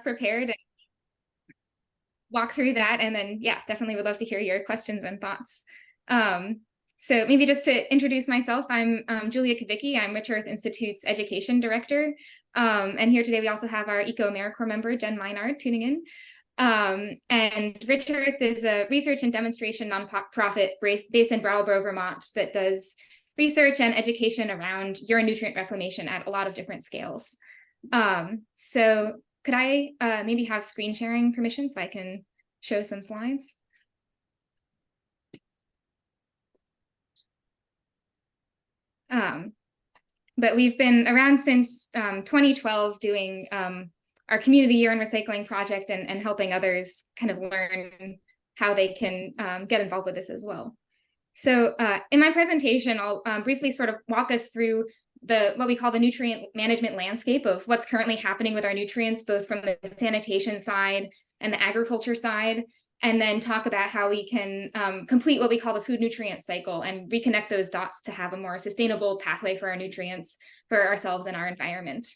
prepared and walk through that. And then, yeah, definitely would love to hear your questions and thoughts. So maybe just to introduce myself, I'm Julia Cavicchi. I'm Rich Earth Institute's Education Director. And here today, we also have our Eco-AmeriCorps member, Jen Meinard, tuning in. And Rich Earth is a research and demonstration nonprofit based in Brattleboro, Vermont, that does research and education around urine nutrient reclamation at a lot of different scales. So could I maybe have screen sharing permission so I can show some slides? But we've been around since 2012 doing our community urine recycling project and helping others kind of learn how they can get involved with this as well. So in my presentation, I'll briefly sort of walk us through what we call the nutrient management landscape of what's currently happening with our nutrients, both from the sanitation side and the agriculture side, and then talk about how we can complete what we call the food nutrient cycle and reconnect those dots to have a more sustainable pathway for our nutrients for ourselves and our environment.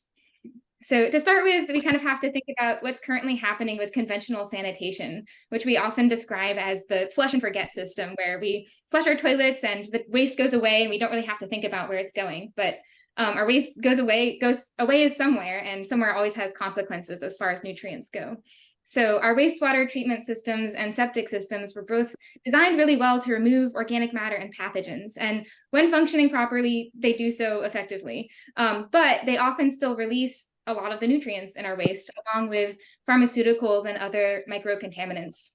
So to start with, we kind of have to think about what's currently happening with conventional sanitation, which we often describe as the flush and forget system, where we flush our toilets and the waste goes away and we don't really have to think about where it's going. But our waste goes away is somewhere, and somewhere always has consequences as far as nutrients go. So our wastewater treatment systems and septic systems were both designed really well to remove organic matter and pathogens. And when functioning properly, they do so effectively. But they often still release a lot of the nutrients in our waste, along with pharmaceuticals and other microcontaminants.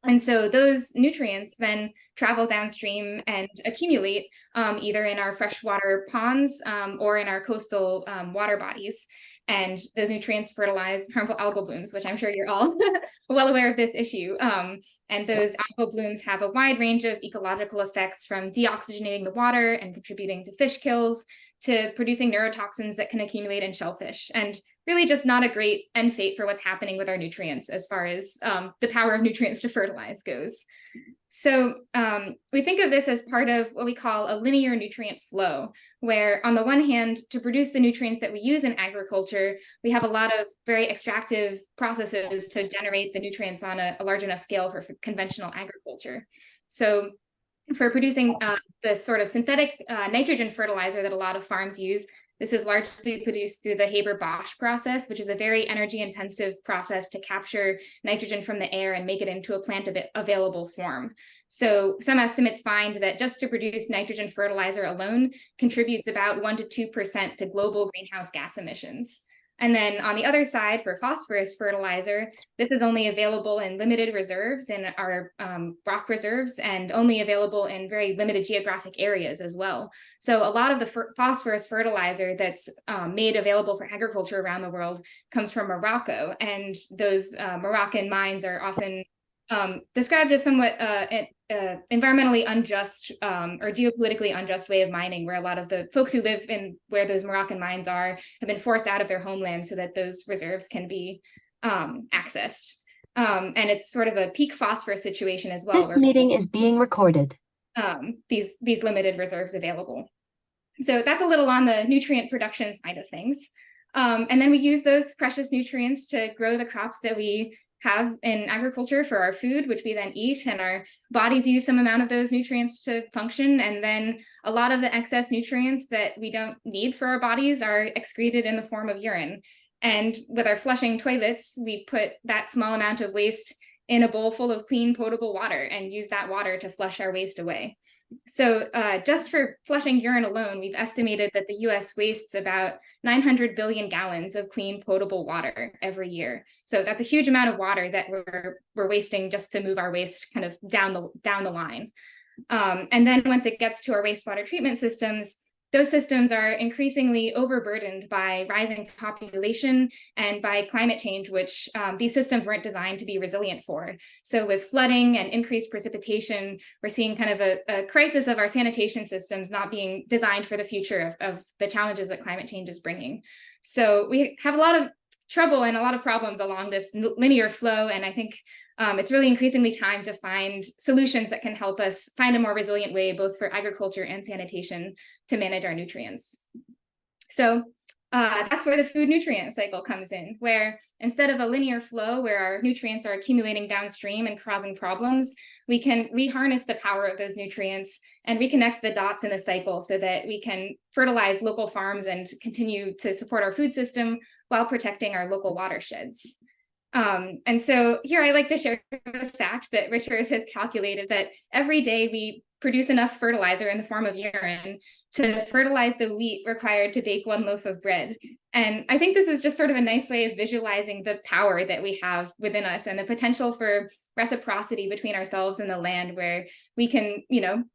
And so those nutrients then travel downstream and accumulate either in our freshwater ponds or in our coastal water bodies. And those nutrients fertilize harmful algal blooms, which I'm sure you're all well aware of this issue. And those algal blooms have a wide range of ecological effects, from deoxygenating the water and contributing to fish kills to producing neurotoxins that can accumulate in shellfish, and really just not a great end fate for what's happening with our nutrients as far as the power of nutrients to fertilize goes. So we think of this as part of what we call a linear nutrient flow, where on the one hand, to produce the nutrients that we use in agriculture, we have a lot of very extractive processes to generate the nutrients on a large enough scale for conventional agriculture. So for producing the sort of synthetic nitrogen fertilizer that a lot of farms use, this is largely produced through the Haber-Bosch process, which is a very energy-intensive process to capture nitrogen from the air and make it into a plant-available form. So some estimates find that just to produce nitrogen fertilizer alone contributes about 1 to 2% to global greenhouse gas emissions. And then on the other side, for phosphorus fertilizer, this is only available in limited reserves in our rock reserves, and only available in very limited geographic areas as well. So a lot of the phosphorus fertilizer that's made available for agriculture around the world comes from Morocco. And those Moroccan mines are often described as somewhat environmentally unjust or geopolitically unjust way of mining, where a lot of the folks who live in where those Moroccan mines are have been forced out of their homeland so that those reserves can be accessed. And it's sort of a peak phosphorus situation as well. This meeting is being recorded. These limited reserves available. So that's a little on the nutrient production side of things. And then we use those precious nutrients to grow the crops that we have in agriculture for our food, which we then eat, and our bodies use some amount of those nutrients to function. And then a lot of the excess nutrients that we don't need for our bodies are excreted in the form of urine. And with our flushing toilets, we put that small amount of waste in a bowl full of clean, potable water and use that water to flush our waste away. So just for flushing urine alone, we've estimated that the US wastes about 900 billion gallons of clean, potable water every year. So that's a huge amount of water that we're wasting just to move our waste kind of down the line. And then once it gets to our wastewater treatment systems, those systems are increasingly overburdened by rising population and by climate change, which these systems weren't designed to be resilient for. So with flooding and increased precipitation, we're seeing kind of a crisis of our sanitation systems not being designed for the future of the challenges that climate change is bringing. So we have a lot of trouble and a lot of problems along this linear flow. And I think it's really increasingly time to find solutions that can help us find a more resilient way, both for agriculture and sanitation, to manage our nutrients. So That's where the food nutrient cycle comes in, where instead of a linear flow where our nutrients are accumulating downstream and causing problems, we can reharness the power of those nutrients and reconnect the dots in the cycle so that we can fertilize local farms and continue to support our food system while protecting our local watersheds. And so here I like to share the fact that Rich Earth has calculated that every day we produce enough fertilizer in the form of urine to fertilize the wheat required to bake one loaf of bread. And I think this is just sort of a nice way of visualizing the power that we have within us and the potential for reciprocity between ourselves and the land, where we can,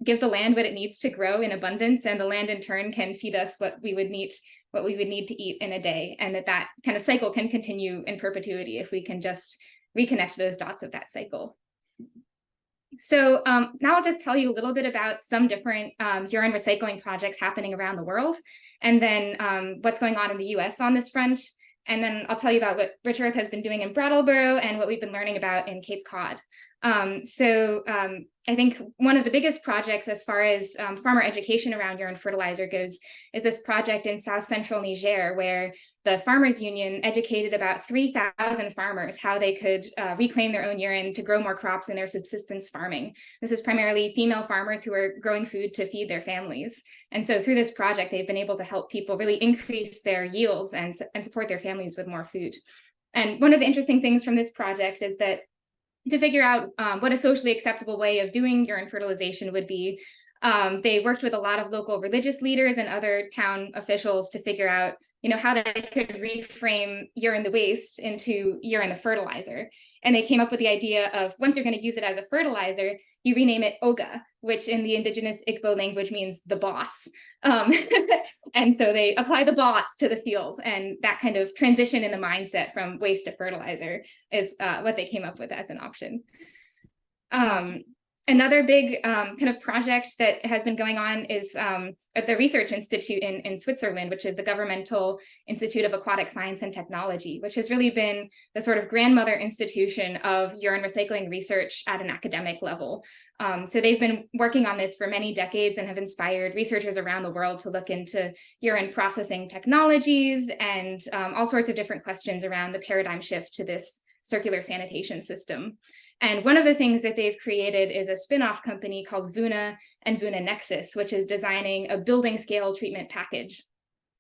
give the land what it needs to grow in abundance, and the land in turn can feed us what we would need to eat in a day, and that kind of cycle can continue in perpetuity if we can just reconnect those dots of that cycle. So now I'll just tell you a little bit about some different urine recycling projects happening around the world, and then what's going on in the US on this front. And then I'll tell you about what Rich Earth has been doing in Brattleboro and what we've been learning about in Cape Cod. I think one of the biggest projects as far as farmer education around urine fertilizer goes is this project in South Central Niger, where the Farmers Union educated about 3,000 farmers how they could reclaim their own urine to grow more crops in their subsistence farming. This is primarily female farmers who are growing food to feed their families. And so through this project, they've been able to help people really increase their yields and support their families with more food. And one of the interesting things from this project is that to figure out what a socially acceptable way of doing urine fertilization would be, they worked with a lot of local religious leaders and other town officials to figure out, how they could reframe urine the waste into urine the fertilizer. And they came up with the idea of, once you're going to use it as a fertilizer, you rename it Oga, which in the indigenous Igbo language means the boss. And so they apply the boss to the field, and that kind of transition in the mindset from waste to fertilizer is what they came up with as an option. Another big kind of project that has been going on is at the Research Institute in Switzerland, which is the Governmental Institute of Aquatic Science and Technology, which has really been the sort of grandmother institution of urine recycling research at an academic level. So they've been working on this for many decades and have inspired researchers around the world to look into urine processing technologies and all sorts of different questions around the paradigm shift to this circular sanitation system. And one of the things that they've created is a spin-off company called Vuna and Vuna Nexus, which is designing a building scale treatment package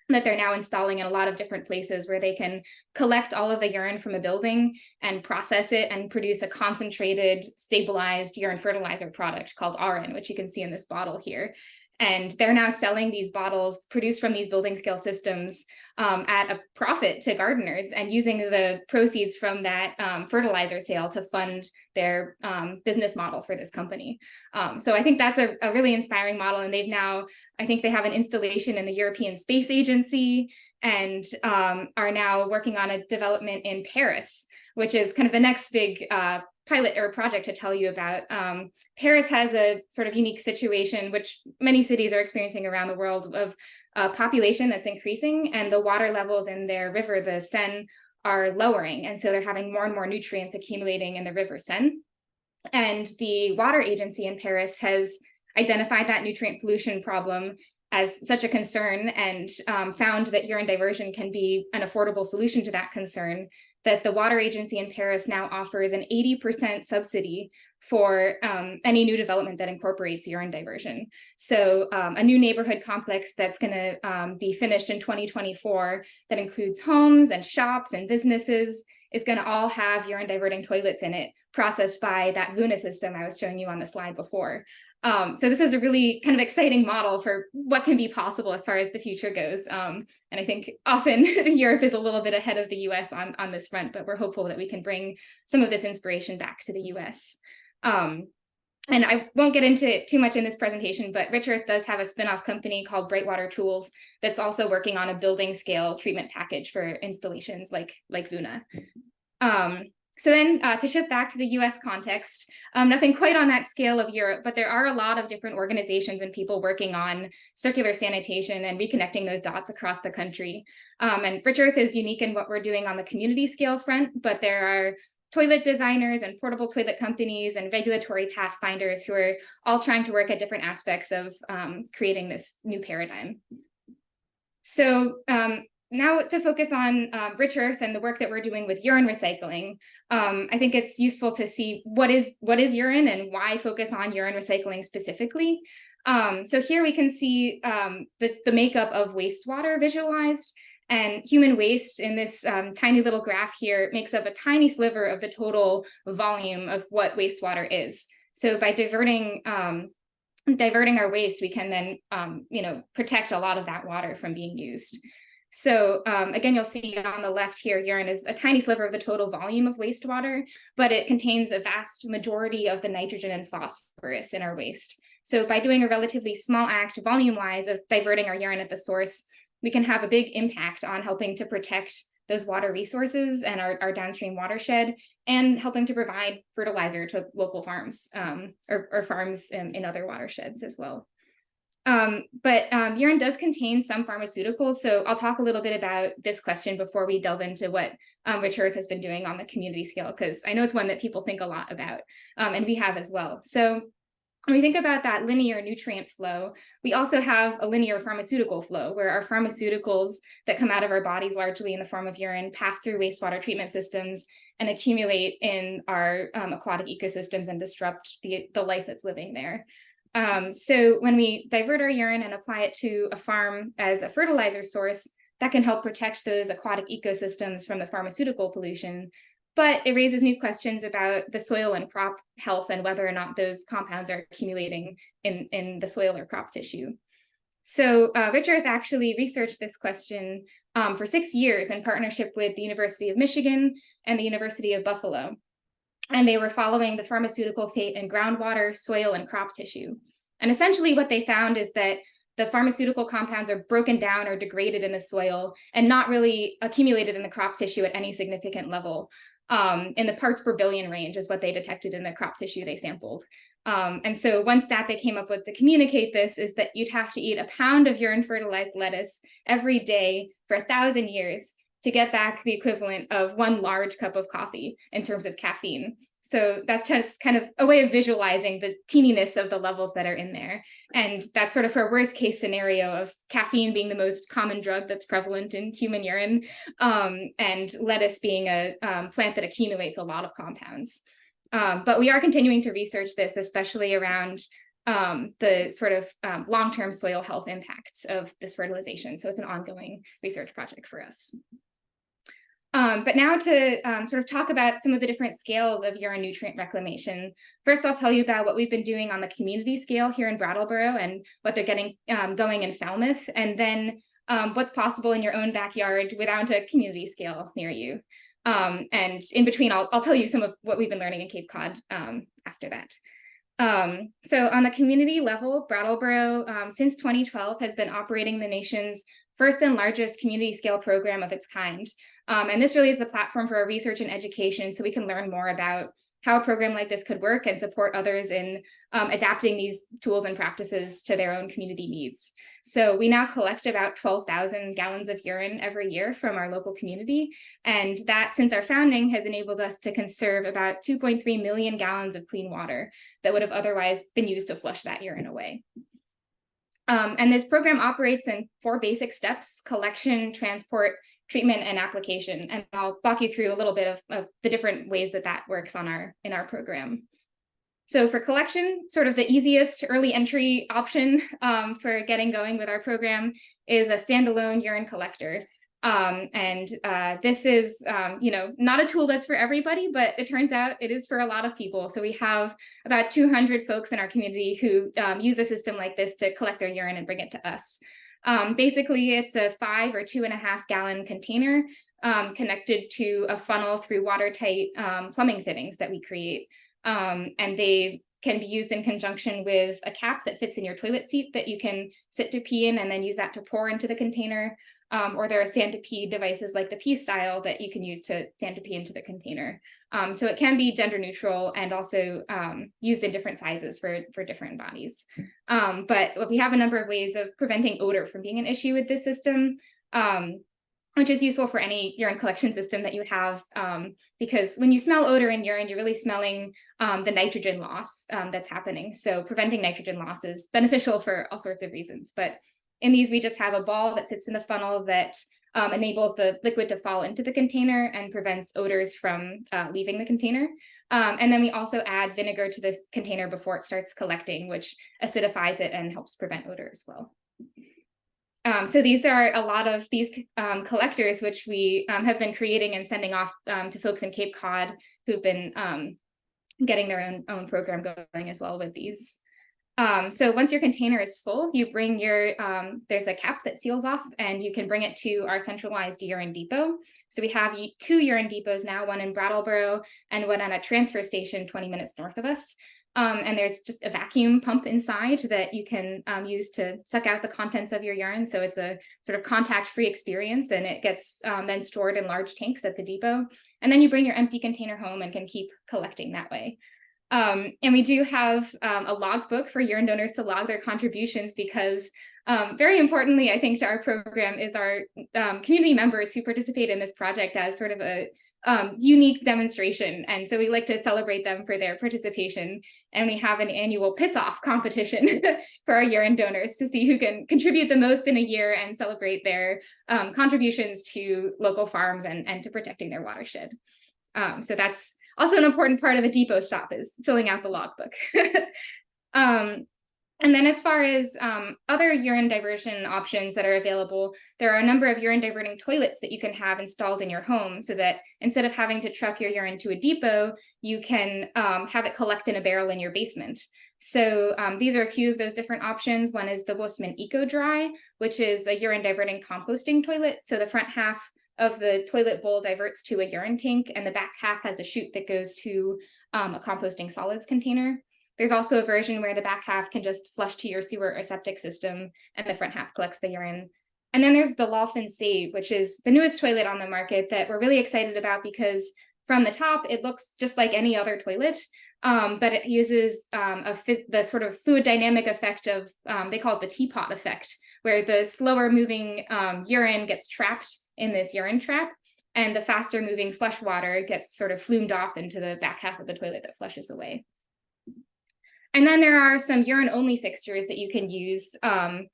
that they're now installing in a lot of different places, where they can collect all of the urine from a building and process it and produce a concentrated, stabilized urine fertilizer product called Urine, which you can see in this bottle here. And they're now selling these bottles produced from these building scale systems at a profit to gardeners, and using the proceeds from that fertilizer sale to fund their business model for this company. So I think that's a really inspiring model. And I think they have an installation in the European Space Agency, and are now working on a development in Paris, which is kind of the next big pilot or project to tell you about. Paris has a sort of unique situation, which many cities are experiencing around the world, of a population that's increasing, and the water levels in their river, the Seine, are lowering. And so they're having more and more nutrients accumulating in the river Seine. And the water agency in Paris has identified that nutrient pollution problem as such a concern, and found that urine diversion can be an affordable solution to that concern, that the water agency in Paris now offers an 80% subsidy for any new development that incorporates urine diversion. So a new neighborhood complex that's going to be finished in 2024 that includes homes and shops and businesses is going to all have urine diverting toilets in it, processed by that Vuna system I was showing you on the slide before. So this is a really kind of exciting model for what can be possible as far as the future goes. And I think often Europe is a little bit ahead of the US on this front, but we're hopeful that we can bring some of this inspiration back to the US. And I won't get into it too much in this presentation, but Rich Earth does have a spin-off company called Brightwater Tools that's also working on a building scale treatment package for installations like Vuna. So then to shift back to the US context, nothing quite on that scale of Europe, but there are a lot of different organizations and people working on circular sanitation and reconnecting those dots across the country. And Rich Earth is unique in what we're doing on the community scale front, but there are toilet designers and portable toilet companies and regulatory pathfinders who are all trying to work at different aspects of creating this new paradigm. So now to focus on rich earth and the work that we're doing with urine recycling, I think it's useful to see what is urine and why focus on urine recycling specifically. So here we can see the makeup of wastewater visualized, and human waste in this tiny little graph here makes up a tiny sliver of the total volume of what wastewater is. So by diverting our waste, we can then protect a lot of that water from being used. So again, you'll see on the left here, urine is a tiny sliver of the total volume of wastewater, but it contains a vast majority of the nitrogen and phosphorus in our waste. So by doing a relatively small act volume-wise of diverting our urine at the source, we can have a big impact on helping to protect those water resources and our downstream watershed, and helping to provide fertilizer to local farms or farms in other watersheds as well. But urine does contain some pharmaceuticals, so I'll talk a little bit about this question before we delve into what Rich Earth has been doing on the community scale, because I know it's one that people think a lot about, and we have as well. So when we think about that linear nutrient flow, we also have a linear pharmaceutical flow, where our pharmaceuticals that come out of our bodies largely in the form of urine pass through wastewater treatment systems and accumulate in our aquatic ecosystems and disrupt the life that's living there. So when we divert our urine and apply it to a farm as a fertilizer source, that can help protect those aquatic ecosystems from the pharmaceutical pollution. But it raises new questions about the soil and crop health and whether or not those compounds are accumulating in the soil or crop tissue. So Rich Earth actually researched this question for 6 years in partnership with the University of Michigan and the University of Buffalo. And they were following the pharmaceutical fate in groundwater, soil, and crop tissue. And essentially what they found is that the pharmaceutical compounds are broken down or degraded in the soil and not really accumulated in the crop tissue at any significant level. In the parts per billion range is what they detected in the crop tissue they sampled. And so one stat they came up with to communicate this is that you'd have to eat a pound of urine fertilized lettuce every day for 1,000 years to get back the equivalent of 1 large cup of coffee in terms of caffeine. So that's just kind of a way of visualizing the teeniness of the levels that are in there. And that's sort of for a worst case scenario of caffeine being the most common drug that's prevalent in human urine, and lettuce being a plant that accumulates a lot of compounds. But we are continuing to research this, especially around the sort of long-term soil health impacts of this fertilization. So it's an ongoing research project for us. But now to sort of talk about some of the different scales of urine nutrient reclamation. First, I'll tell you about what we've been doing on the community scale here in Brattleboro and what they're getting going in Falmouth, and then what's possible in your own backyard without a community scale near you. And in between, I'll tell you some of what we've been learning in Cape Cod after that. So on the community level, Brattleboro, since 2012, has been operating the nation's first and largest community scale program of its kind. And this really is the platform for our research and education, so we can learn more about how a program like this could work and support others in adapting these tools and practices to their own community needs. So we now collect about 12,000 gallons of urine every year from our local community. And that, since our founding, has enabled us to conserve about 2.3 million gallons of clean water that would have otherwise been used to flush that urine away. And this program operates in 4 basic steps: collection, transport, treatment, and application. And I'll walk you through a little bit of the different ways that works in our program. So for collection, sort of the easiest early entry option for getting going with our program is a standalone urine collector. This is, not a tool that's for everybody, but it turns out it is for a lot of people. So we have about 200 folks in our community who use a system like this to collect their urine and bring it to us. Basically, it's a 5 or 2.5 gallon container connected to a funnel through watertight plumbing fittings that we create. And they can be used in conjunction with a cap that fits in your toilet seat that you can sit to pee in and then use that to pour into the container. Or there are stand to pee devices like the pee style that you can use to stand to pee into the container. So it can be gender neutral and also used in different sizes for different bodies. But we have a number of ways of preventing odor from being an issue with this system, which is useful for any urine collection system that you have, because when you smell odor in urine, you're really smelling the nitrogen loss that's happening. So preventing nitrogen loss is beneficial for all sorts of reasons. But in these, we just have a ball that sits in the funnel that enables the liquid to fall into the container and prevents odors from leaving the container. And then we also add vinegar to this container before it starts collecting, which acidifies it and helps prevent odor as well. So these are a lot of these collectors, which we have been creating and sending off to folks in Cape Cod who've been getting their own program going as well with these. So once your container is full, you bring your, there's a cap that seals off and you can bring it to our centralized urine depot. So we have 2 urine depots now, one in Brattleboro and one on a transfer station 20 minutes north of us. And there's just a vacuum pump inside that you can use to suck out the contents of your urine. So it's a sort of contact-free experience, and it gets then stored in large tanks at the depot. And then you bring your empty container home and can keep collecting that way. And we do have a logbook for urine donors to log their contributions because very importantly, I think, to our program is our community members who participate in this project as sort of a unique demonstration. And so we like to celebrate them for their participation. And we have an annual piss-off competition for our urine donors to see who can contribute the most in a year and celebrate their contributions to local farms and to protecting their watershed. So that's also an important part of the depot stop, is filling out the logbook. And then as far as other urine diversion options that are available, there are a number of urine diverting toilets that you can have installed in your home so that instead of having to truck your urine to a depot, you can have it collect in a barrel in your basement. So these are a few of those different options. One is the Wostman Eco Dry, which is a urine diverting composting toilet. So the front half of the toilet bowl diverts to a urine tank, and the back half has a chute that goes to a composting solids container. There's also a version where the back half can just flush to your sewer or septic system, and the front half collects the urine. And then there's the Lawfin Save, which is the newest toilet on the market that we're really excited about because from the top, it looks just like any other toilet, but it uses the sort of fluid dynamic effect of, they call it the teapot effect, where the slower moving urine gets trapped in this urine trap, and the faster moving flush water gets sort of flumed off into the back half of the toilet that flushes away. And then there are some urine-only fixtures that you can use and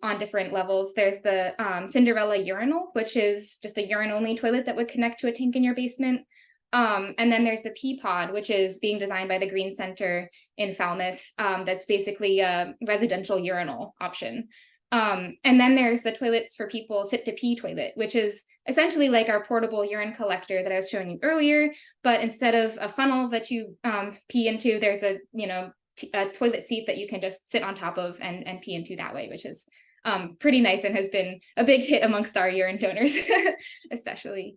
on different levels. There's the Cinderella urinal, which is just a urine-only toilet that would connect to a tank in your basement. And then there's the Pee Pod, which is being designed by the Green Center in Falmouth. That's basically a residential urinal option. And then there's the Toilets for People Sit to Pee toilet, which is essentially like our portable urine collector that I was showing you earlier, but instead of a funnel that you pee into, there's a toilet seat that you can just sit on top of and pee into that way, which is pretty nice and has been a big hit amongst our urine donors, especially.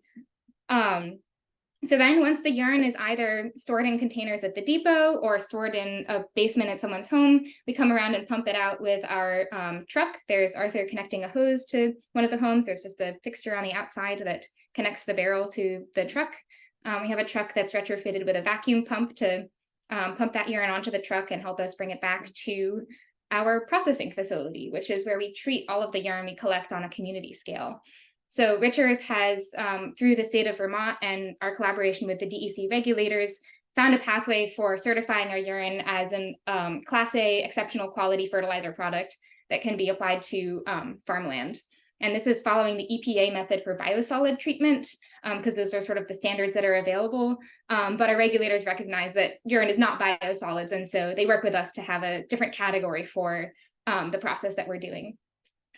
So then once the urine is either stored in containers at the depot or stored in a basement at someone's home, we come around and pump it out with our truck. There's Arthur connecting a hose to one of the homes. There's just a fixture on the outside that connects the barrel to the truck. We have a truck that's retrofitted with a vacuum pump to pump that urine onto the truck and help us bring it back to our processing facility, which is where we treat all of the urine we collect on a community scale. So Rich Earth has, through the state of Vermont and our collaboration with the DEC regulators, found a pathway for certifying our urine as an Class A exceptional quality fertilizer product that can be applied to farmland. And this is following the EPA method for biosolid treatment, because those are sort of the standards that are available. But our regulators recognize that urine is not biosolids, and so they work with us to have a different category for the process that we're doing.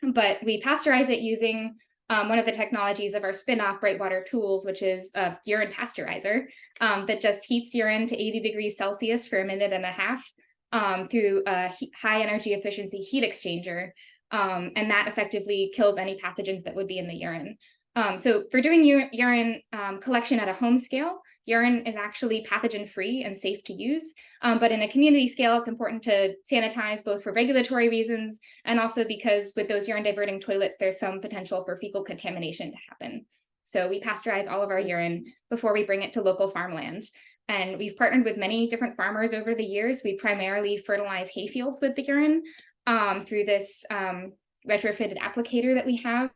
But we pasteurize it using one of the technologies of our spin-off Brightwater Tools, which is a urine pasteurizer that just heats urine to 80 degrees Celsius for a minute and a half through a high energy efficiency heat exchanger. And that effectively kills any pathogens that would be in the urine. So for doing urine collection at a home scale, urine is actually pathogen-free and safe to use. But in a community scale, it's important to sanitize both for regulatory reasons and also because with those urine diverting toilets, there's some potential for fecal contamination to happen. So we pasteurize all of our urine before we bring it to local farmland. And we've partnered with many different farmers over the years. We primarily fertilize hayfields with the urine through this retrofitted applicator that we have.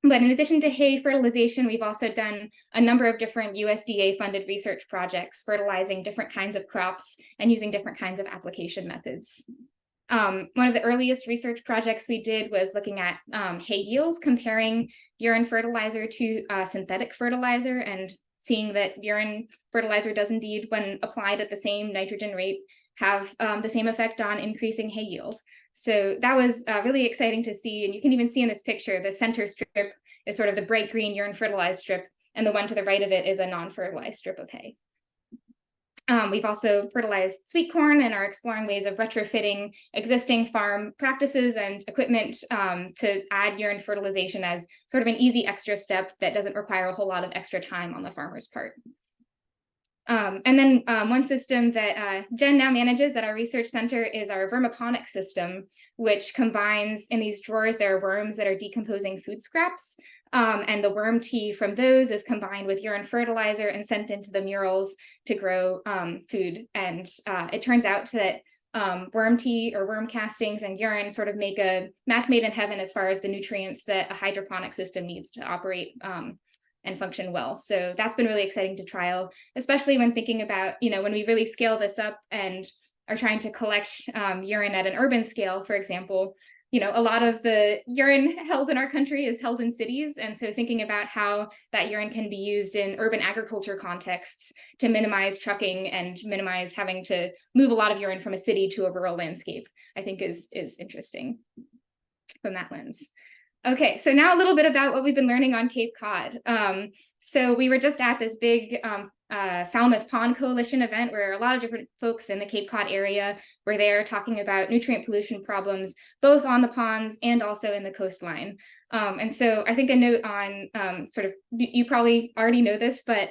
But in addition to hay fertilization, we've also done a number of different USDA-funded research projects, fertilizing different kinds of crops and using different kinds of application methods. One of the earliest research projects we did was looking at hay yield, comparing urine fertilizer to synthetic fertilizer, and seeing that urine fertilizer does indeed, when applied at the same nitrogen rate, have the same effect on increasing hay yield. So that was really exciting to see. And you can even see in this picture, the center strip is sort of the bright green urine fertilized strip, and the one to the right of it is a non-fertilized strip of hay. We've also fertilized sweet corn and are exploring ways of retrofitting existing farm practices and equipment to add urine fertilization as sort of an easy extra step that doesn't require a whole lot of extra time on the farmer's part. And then one system that Jen now manages at our research center is our vermiponic system, which combines, in these drawers, there are worms that are decomposing food scraps. And the worm tea from those is combined with urine fertilizer and sent into the murals to grow food. And it turns out that worm tea or worm castings and urine sort of make a match made in heaven as far as the nutrients that a hydroponic system needs to operate and function well. So that's been really exciting to trial, especially when thinking about, when we really scale this up and are trying to collect urine at an urban scale, for example. A lot of the urine held in our country is held in cities. And so thinking about how that urine can be used in urban agriculture contexts to minimize trucking and minimize having to move a lot of urine from a city to a rural landscape, I think is interesting from that lens. Okay, so now a little bit about what we've been learning on Cape Cod. So we were just at this big Falmouth Pond Coalition event where a lot of different folks in the Cape Cod area were there talking about nutrient pollution problems, both on the ponds and also in the coastline. And so I think a note on you probably already know this, but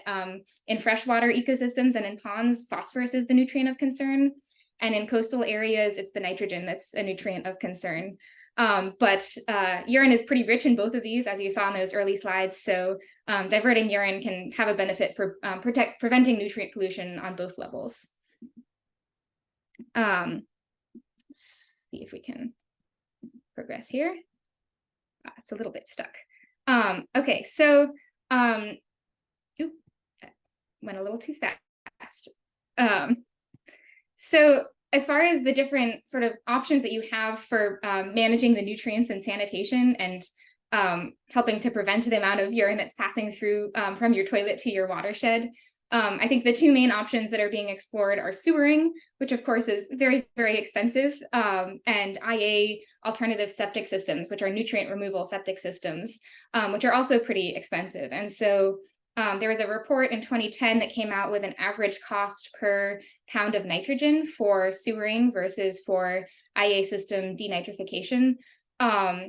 in freshwater ecosystems and in ponds, phosphorus is the nutrient of concern. And in coastal areas, it's the nitrogen that's a nutrient of concern. But urine is pretty rich in both of these, as you saw in those early slides. So diverting urine can have a benefit for preventing nutrient pollution on both levels. Let's see if we can progress here. It's a little bit stuck. Okay, so went a little too fast. So as far as the different sort of options that you have for managing the nutrients and sanitation and helping to prevent the amount of urine that's passing through from your toilet to your watershed, I think the two main options that are being explored are sewering, which of course is very, very expensive, and IA alternative septic systems, which are nutrient removal septic systems, which are also pretty expensive. And so there was a report in 2010 that came out with an average cost per pound of nitrogen for sewering versus for IA system denitrification.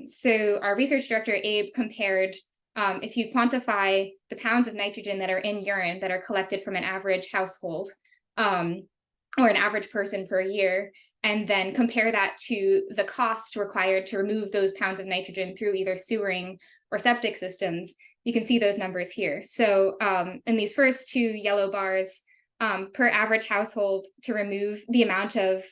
So our research director, Abe, compared if you quantify the pounds of nitrogen that are in urine that are collected from an average household or an average person per year, and then compare that to the cost required to remove those pounds of nitrogen through either sewering or septic systems, you can see those numbers here. So in these first two yellow bars, per average household, to remove the amount of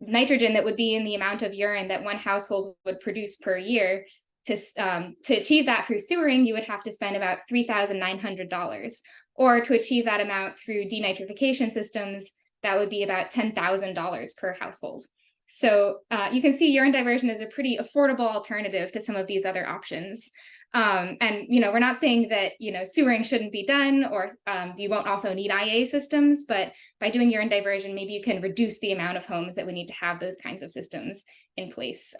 nitrogen that would be in the amount of urine that one household would produce per year, to achieve that through sewering, you would have to spend about $3,900. Or to achieve that amount through denitrification systems, that would be about $10,000 per household. So you can see urine diversion is a pretty affordable alternative to some of these other options. And, we're not saying that, sewering shouldn't be done, or you won't also need IA systems, but by doing urine diversion, maybe you can reduce the amount of homes that would need to have those kinds of systems in place.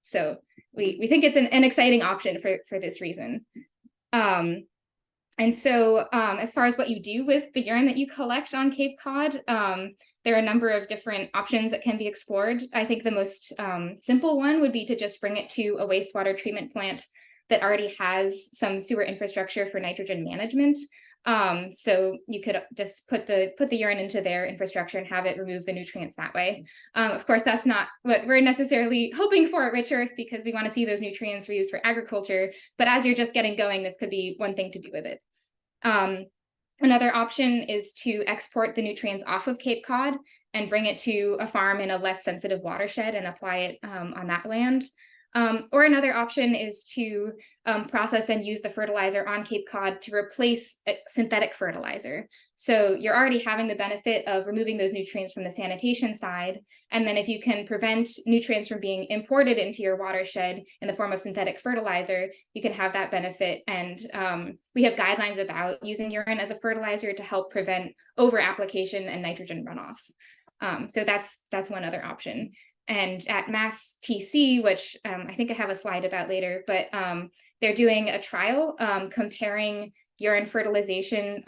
So we think it's an exciting option for this reason. And so as far as what you do with the urine that you collect on Cape Cod, there are a number of different options that can be explored. I think the most simple one would be to just bring it to a wastewater treatment plant that already has some sewer infrastructure for nitrogen management. So you could just put the urine into their infrastructure and have it remove the nutrients that way. Of course, that's not what we're necessarily hoping for at Rich Earth, because we want to see those nutrients reused for agriculture. But as you're just getting going, this could be one thing to do with it. Another option is to export the nutrients off of Cape Cod and bring it to a farm in a less sensitive watershed and apply it on that land. Or another option is to process and use the fertilizer on Cape Cod to replace synthetic fertilizer. So you're already having the benefit of removing those nutrients from the sanitation side. And then if you can prevent nutrients from being imported into your watershed in the form of synthetic fertilizer, you can have that benefit. And we have guidelines about using urine as a fertilizer to help prevent over-application and nitrogen runoff. So that's one other option. And at Mass TC, which I think I have a slide about later, but they're doing a trial comparing urine fertilization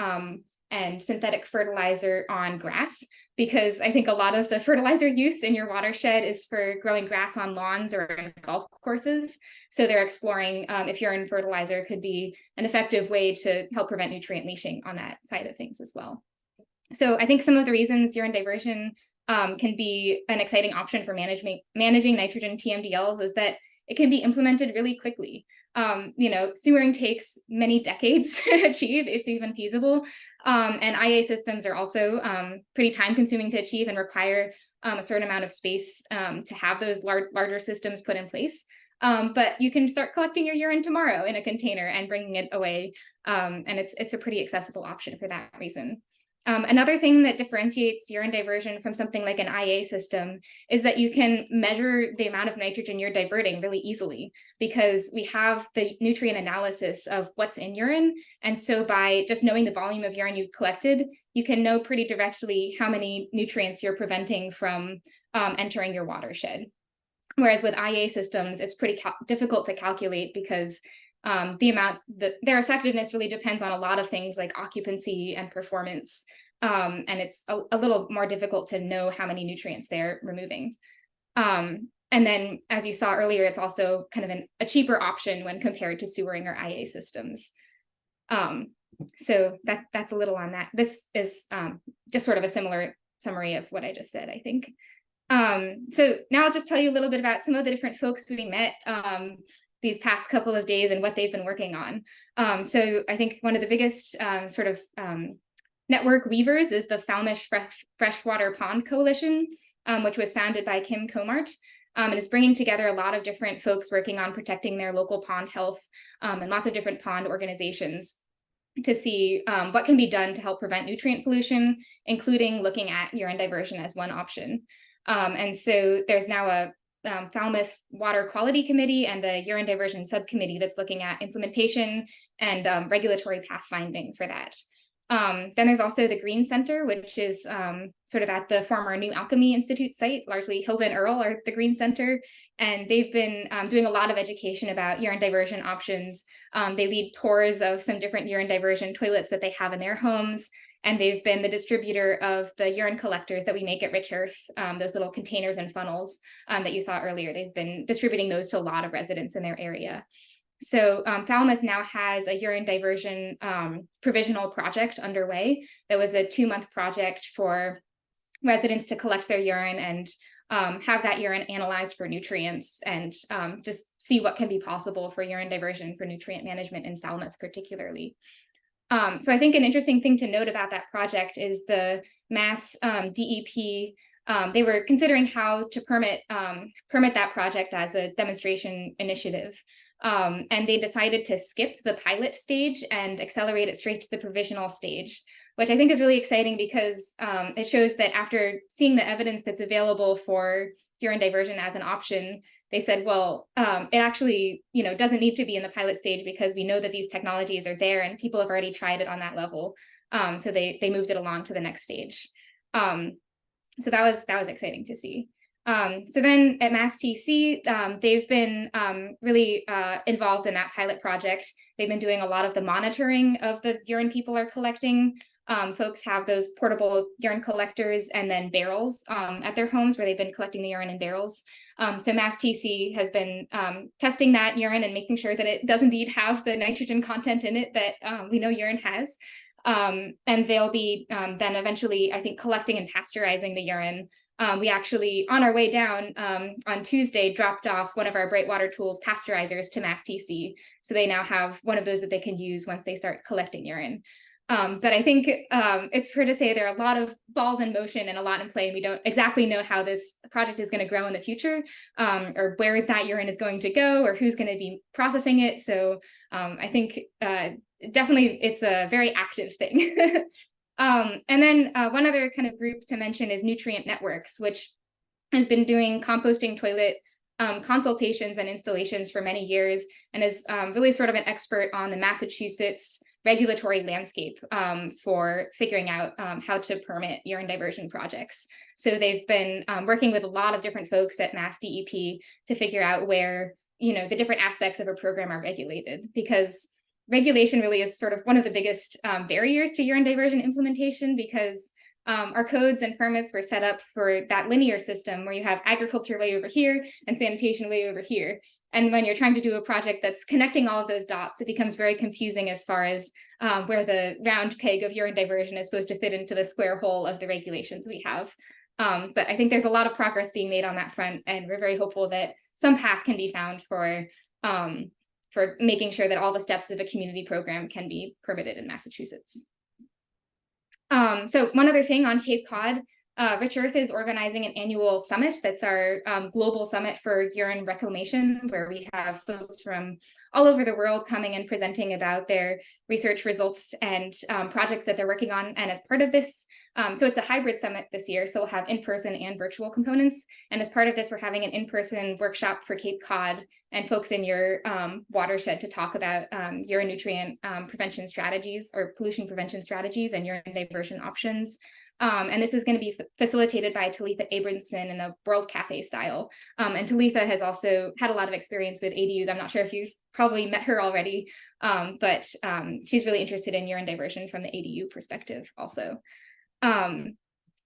and synthetic fertilizer on grass, because I think a lot of the fertilizer use in your watershed is for growing grass on lawns or in golf courses. So they're exploring if urine fertilizer could be an effective way to help prevent nutrient leaching on that side of things as well. So I think some of the reasons urine diversion can be an exciting option for managing nitrogen TMDLs is that it can be implemented really quickly. Sewering takes many decades to achieve, if even feasible. And IA systems are also pretty time consuming to achieve and require a certain amount of space to have those larger systems put in place. But you can start collecting your urine tomorrow in a container and bringing it away. And it's a pretty accessible option for that reason. Another thing that differentiates urine diversion from something like an IA system is that you can measure the amount of nitrogen you're diverting really easily, because we have the nutrient analysis of what's in urine. And so by just knowing the volume of urine you collected, you can know pretty directly how many nutrients you're preventing from entering your watershed. Whereas with IA systems, it's pretty difficult to calculate, because their effectiveness really depends on a lot of things like occupancy and performance. And it's a little more difficult to know how many nutrients they're removing. And then, as you saw earlier, it's also kind of a cheaper option when compared to sewering or IA systems. So that's a little on that. This is just sort of a similar summary of what I just said, I think. So now I'll just tell you a little bit about some of the different folks we met these past couple of days and what they've been working on. So I think one of the biggest network weavers is the Falmouth Freshwater Pond Coalition, which was founded by Kim Comart, and is bringing together a lot of different folks working on protecting their local pond health and lots of different pond organizations to see what can be done to help prevent nutrient pollution, including looking at urine diversion as one option. And so there's now a Falmouth Water Quality Committee and a Urine Diversion Subcommittee that's looking at implementation and regulatory pathfinding for that. Then there's also the Green Center, which is sort of at the former New Alchemy Institute site. Largely Hilda and Earl are the Green Center, and they've been doing a lot of education about urine diversion options. They lead tours of some different urine diversion toilets that they have in their homes, and they've been the distributor of the urine collectors that we make at Rich Earth, those little containers and funnels that you saw earlier. They've been distributing those to a lot of residents in their area. So Falmouth now has a urine diversion provisional project underway. That was a 2-month project for residents to collect their urine and have that urine analyzed for nutrients and just see what can be possible for urine diversion for nutrient management in Falmouth particularly. So I think an interesting thing to note about that project is the Mass DEP. They were considering how to permit that project as a demonstration initiative. And they decided to skip the pilot stage and accelerate it straight to the provisional stage, which I think is really exciting because it shows that after seeing the evidence that's available for urine diversion as an option, they said, well, it actually, doesn't need to be in the pilot stage because we know that these technologies are there and people have already tried it on that level. So they moved it along to the next stage. So that was exciting to see. So then at Mass TC, they've been really involved in that pilot project. They've been doing a lot of the monitoring of the urine people are collecting. Folks have those portable urine collectors and then barrels at their homes where they've been collecting the urine in barrels. So Mass TC has been testing that urine and making sure that it does indeed have the nitrogen content in it that we know urine has. And they'll be then eventually, I think, collecting and pasteurizing the urine. We actually, on our way down on Tuesday, dropped off one of our Brightwater Tools pasteurizers to Mass TC. So they now have one of those that they can use once they start collecting urine. But I think it's fair to say there are a lot of balls in motion and a lot in play. And we don't exactly know how this project is going to grow in the future, or where that urine is going to go, or who's going to be processing it. So I think definitely it's a very active thing. And then one other kind of group to mention is Nutrient Networks, which has been doing composting toilet consultations and installations for many years, and is really sort of an expert on the Massachusetts regulatory landscape for figuring out how to permit urine diversion projects. So they've been working with a lot of different folks at Mass DEP to figure out where, the different aspects of a program are regulated, because regulation really is sort of one of the biggest barriers to urine diversion implementation, because our codes and permits were set up for that linear system where you have agriculture way over here and sanitation way over here. And when you're trying to do a project that's connecting all of those dots, it becomes very confusing as far as where the round peg of urine diversion is supposed to fit into the square hole of the regulations we have. But I think there's a lot of progress being made on that front, and we're very hopeful that some path can be found for making sure that all the steps of a community program can be permitted in Massachusetts. So one other thing on Cape Cod, Rich Earth is organizing an annual summit that's our global summit for urine reclamation, where we have folks from all over the world coming and presenting about their research results and projects that they're working on. And as part of this, so it's a hybrid summit this year, so we'll have in-person and virtual components. And as part of this, we're having an in-person workshop for Cape Cod and folks in your watershed to talk about urine nutrient prevention strategies, or pollution prevention strategies, and urine diversion options. And this is going to be facilitated by Talitha Abramson in a World Cafe style. And Talitha has also had a lot of experience with ADUs. I'm not sure if you've probably met her already, but she's really interested in urine diversion from the ADU perspective also.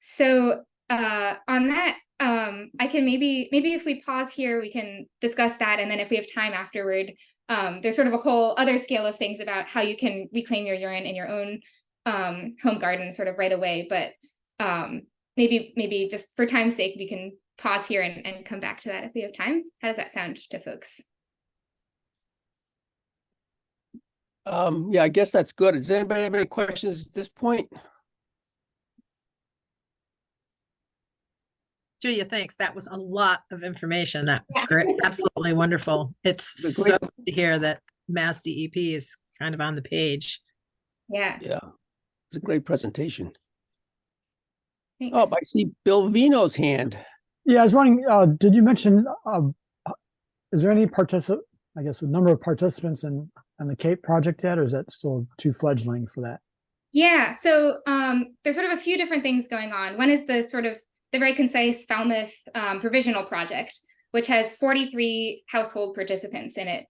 So on that, I can maybe if we pause here, we can discuss that. And then if we have time afterward, there's sort of a whole other scale of things about how you can reclaim your urine in your own home garden sort of right away. But maybe just for time's sake, we can pause here and come back to that if we have time. How does that sound to folks? Yeah, I guess that's good. Does anybody have any questions at this point? Julia, thanks. That was a lot of information. That was great. Absolutely wonderful. It's so good to hear that Mass DEP is kind of on the page. Yeah. Yeah, it's a great presentation. Thanks. Oh, I see Bill Vino's hand. Yeah, I was wondering, did you mention, is there any a number of participants in the Cape project yet, or is that still too fledgling for that? Yeah, so there's sort of a few different things going on. One is the very concise Falmouth provisional project, which has 43 household participants in it.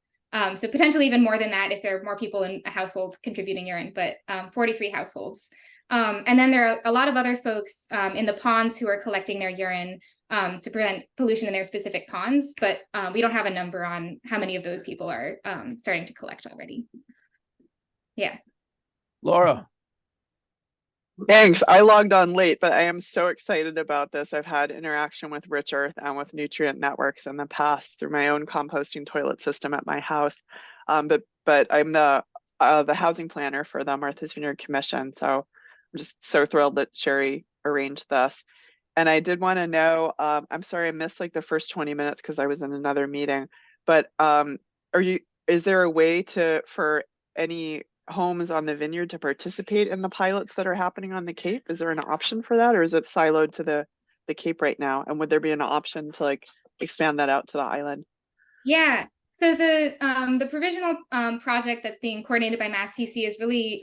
So potentially even more than that if there are more people in a household contributing urine, but 43 households. And then there are a lot of other folks in the ponds who are collecting their urine to prevent pollution in their specific ponds, but we don't have a number on how many of those people are starting to collect already. Yeah. Laura. Thanks. I logged on late, but I am so excited about this. I've had interaction with Rich Earth and with Nutrient Networks in the past through my own composting toilet system at my house. But I'm the housing planner for the Martha's Vineyard Commission. So I'm just so thrilled that Sherry arranged this. And I did want to know, I'm sorry, I missed like the first 20 minutes because I was in another meeting, but is there a way for any homes on the vineyard to participate in the pilots that are happening on the Cape? Is there an option for that, or is it siloed to the Cape right now? And would there be an option to like expand that out to the island? Yeah. So the provisional project that's being coordinated by Mass TC is really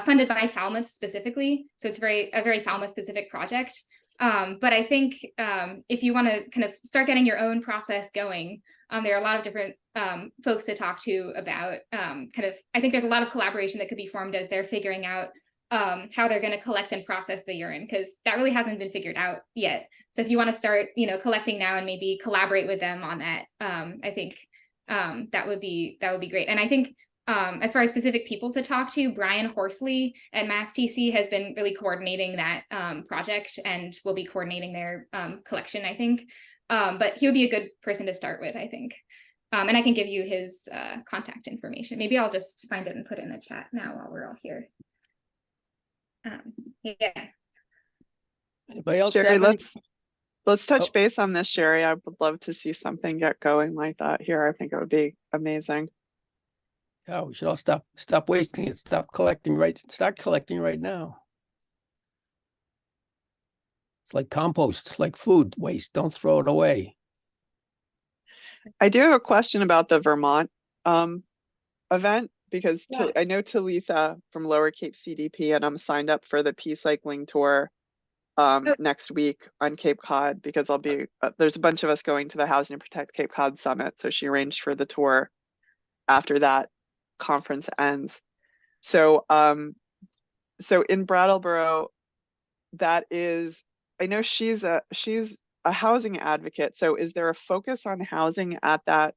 funded by Falmouth specifically. So it's a very Falmouth specific project. But I think if you want to kind of start getting your own process going, there are a lot of different folks to talk to about I think there's a lot of collaboration that could be formed as they're figuring out how they're going to collect and process the urine, because that really hasn't been figured out yet. So if you want to start, collecting now and maybe collaborate with them on that, I think that would be great. And I think as far as specific people to talk to, Brian Horsley at Mass TC has been really coordinating that project and will be coordinating their collection, I think. But he would be a good person to start with, I think. And I can give you his contact information. Maybe I'll just find it and put it in the chat now while we're all here. Yeah. Anybody else Sherry, have any? let's touch Oh. base on this, Sherry. I would love to see something get going like that here. I think it would be amazing. Yeah, we should all stop wasting it. Start collecting right now. It's like compost, like food waste. Don't throw it away. I do have a question about the Vermont event, because Yeah. I know Talitha from Lower Cape CDP, and I'm signed up for the Pea Cycling Tour next week on Cape Cod, because I'll be there's a bunch of us going to the Housing and Protect Cape Cod Summit, so she arranged for the tour after that conference ends. So so in Brattleboro, that is, I know she's a housing advocate. So is there a focus on housing at that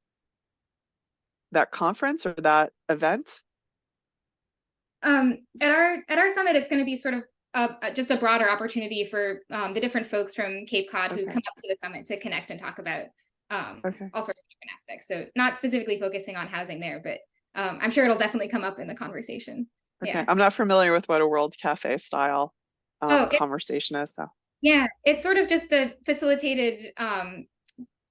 conference or that event? At our summit, it's going to be sort of just a broader opportunity for the different folks from Cape Cod who Okay. come up to the summit to connect and talk about Okay. all sorts of different aspects. So not specifically focusing on housing there, but I'm sure it'll definitely come up in the conversation. Okay. Yeah. I'm not familiar with what a World Cafe style conversation is. So Yeah, it's sort of just a facilitated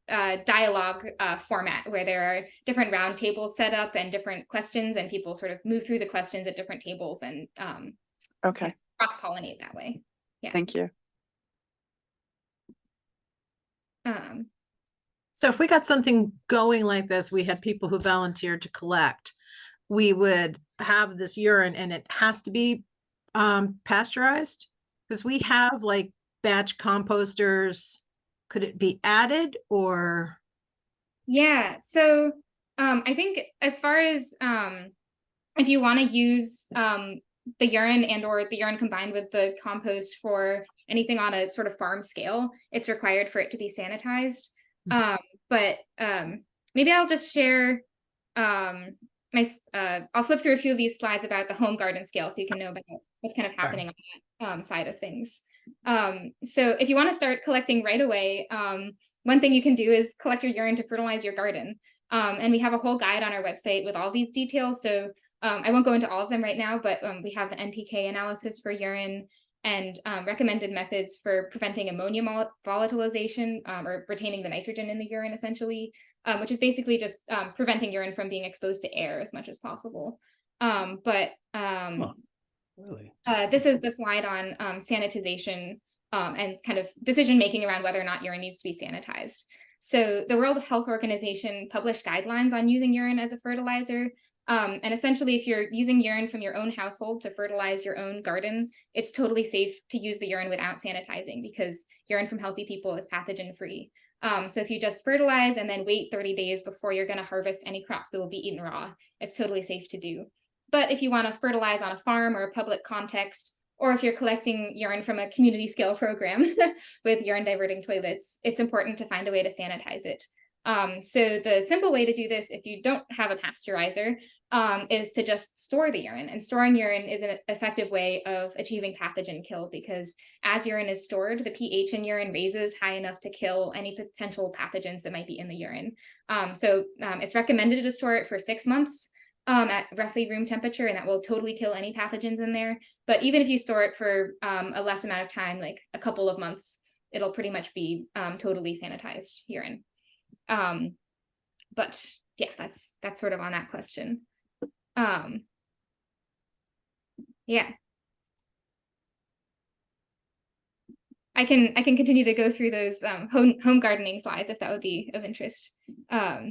dialogue format where there are different round tables set up and different questions, and people sort of move through the questions at different tables and okay. cross-pollinate that way. Yeah. Thank you. So if we got something going like this, we had people who volunteered to collect, we would have this urine, and it has to be pasteurized, because we have like batch composters. Could it be added, or? Yeah, so I think as far as if you want to use the urine and or the urine combined with the compost for anything on a sort of farm scale, it's required for it to be sanitized. But maybe I'll just share I'll flip through a few of these slides about the home garden scale so you can know about what's kind of happening on that side of things. So if you want to start collecting right away, one thing you can do is collect your urine to fertilize your garden. And we have a whole guide on our website with all these details. So I won't go into all of them right now, but we have the NPK analysis for urine and recommended methods for preventing ammonia volatilization or retaining the nitrogen in the urine, essentially, which is basically just preventing urine from being exposed to air as much as possible. Really? This is the slide on sanitization and kind of decision-making around whether or not urine needs to be sanitized. So the World Health Organization published guidelines on using urine as a fertilizer. And essentially, if you're using urine from your own household to fertilize your own garden, it's totally safe to use the urine without sanitizing, because urine from healthy people is pathogen-free. So if you just fertilize and then wait 30 days before you're going to harvest any crops that will be eaten raw, it's totally safe to do. But if you want to fertilize on a farm or a public context, or if you're collecting urine from a community scale program with urine diverting toilets, it's important to find a way to sanitize it. So the simple way to do this, if you don't have a pasteurizer, is to just store the urine. And storing urine is an effective way of achieving pathogen kill, because as urine is stored, the pH in urine raises high enough to kill any potential pathogens that might be in the urine. So it's recommended to store it for 6 months. At roughly room temperature, and that will totally kill any pathogens in there. But even if you store it for a less amount of time, like a couple of months, it'll pretty much be totally sanitized urine. But yeah, that's sort of on that question. Yeah. I can continue to go through those home gardening slides if that would be of interest. Yeah,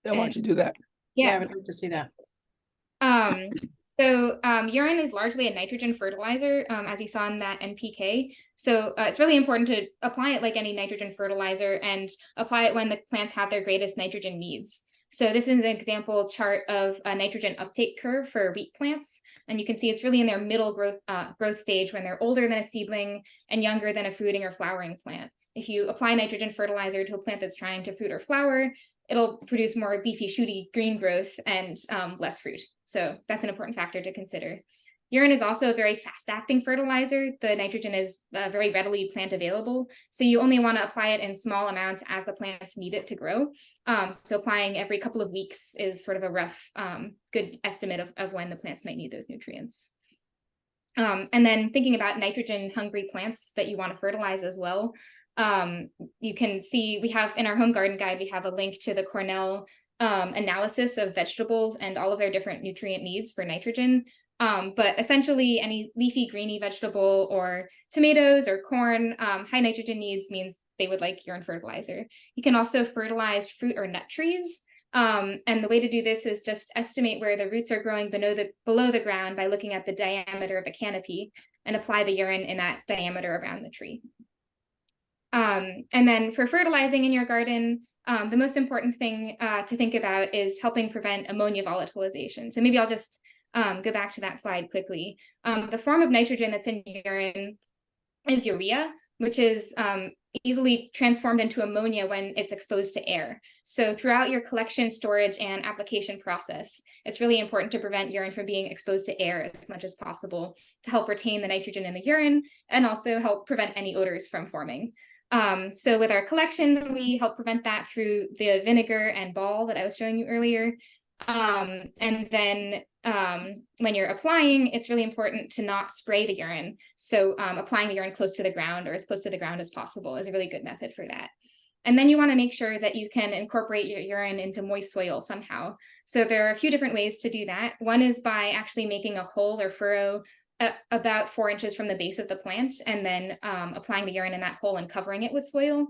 why don't you do that? Yeah, I would love to see that. So urine is largely a nitrogen fertilizer, as you saw in that NPK. So it's really important to apply it like any nitrogen fertilizer and apply it when the plants have their greatest nitrogen needs. So this is an example chart of a nitrogen uptake curve for wheat plants. And you can see it's really in their middle growth stage when they're older than a seedling and younger than a fruiting or flowering plant. If you apply nitrogen fertilizer to a plant that's trying to fruit or flower, it'll produce more leafy, shooty green growth and less fruit. So that's an important factor to consider. Urine is also a very fast-acting fertilizer. The nitrogen is very readily plant available, so you only want to apply it in small amounts as the plants need it to grow. So applying every couple of weeks is sort of a rough, good estimate of when the plants might need those nutrients. And then thinking about nitrogen-hungry plants that you want to fertilize as well, you can see we have in our home garden guide, we have a link to the Cornell analysis of vegetables and all of their different nutrient needs for nitrogen. But essentially any leafy greeny vegetable or tomatoes or corn, high nitrogen needs means they would like urine fertilizer. You can also fertilize fruit or nut trees. And the way to do this is just estimate where the roots are growing below the ground by looking at the diameter of the canopy and apply the urine in that diameter around the tree. And then for fertilizing in your garden, the most important thing to think about is helping prevent ammonia volatilization. So maybe I'll just go back to that slide quickly. The form of nitrogen that's in urine is urea, which is easily transformed into ammonia when it's exposed to air. So throughout your collection, storage, and application process, it's really important to prevent urine from being exposed to air as much as possible to help retain the nitrogen in the urine and also help prevent any odors from forming. So with our collection, we help prevent that through the vinegar and ball that I was showing you earlier. And then when you're applying, it's really important to not spray the urine. So applying the urine close to the ground or as close to the ground as possible is a really good method for that. And then you want to make sure that you can incorporate your urine into moist soil somehow. So there are a few different ways to do that. One is by actually making a hole or furrow about 4 inches from the base of the plant and then applying the urine in that hole and covering it with soil.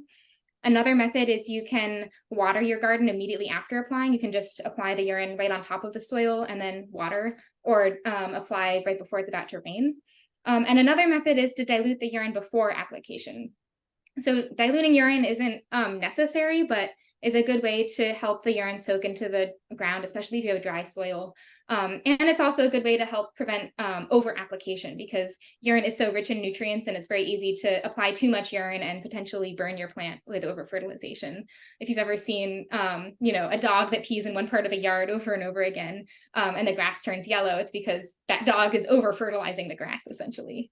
Another method is you can water your garden immediately after applying. You can just apply the urine right on top of the soil and then water, or apply right before it's about to rain. And another method is to dilute the urine before application. So diluting urine isn't necessary, but is a good way to help the urine soak into the ground, especially if you have dry soil. And it's also a good way to help prevent over application because urine is so rich in nutrients and it's very easy to apply too much urine and potentially burn your plant with over fertilization. If you've ever seen, a dog that pees in one part of a yard over and over again and the grass turns yellow, it's because that dog is over fertilizing the grass essentially.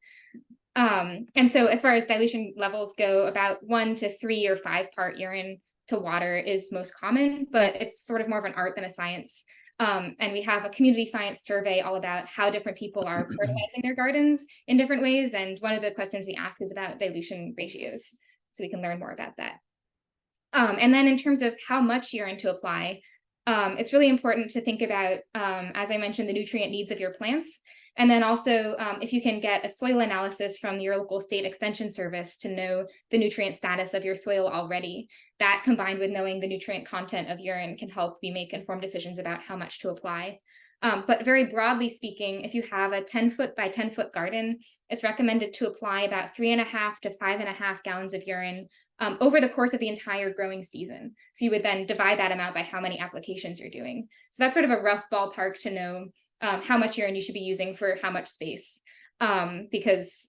And so as far as dilution levels go, about 1 to 3 or 5 part urine to water is most common, but it's sort of more of an art than a science. And we have a community science survey all about how different people are fertilizing their gardens in different ways. And one of the questions we ask is about dilution ratios. So we can learn more about that. And then in terms of how much urine to apply, it's really important to think about, as I mentioned, the nutrient needs of your plants. And then also, if you can get a soil analysis from your local state extension service to know the nutrient status of your soil already, that combined with knowing the nutrient content of urine can help you make informed decisions about how much to apply. But very broadly speaking, if you have a 10-foot by 10-foot garden, it's recommended to apply about 3.5 to 5.5 gallons of urine over the course of the entire growing season. So you would then divide that amount by how many applications you're doing. So that's sort of a rough ballpark to know how much urine you should be using for how much space, because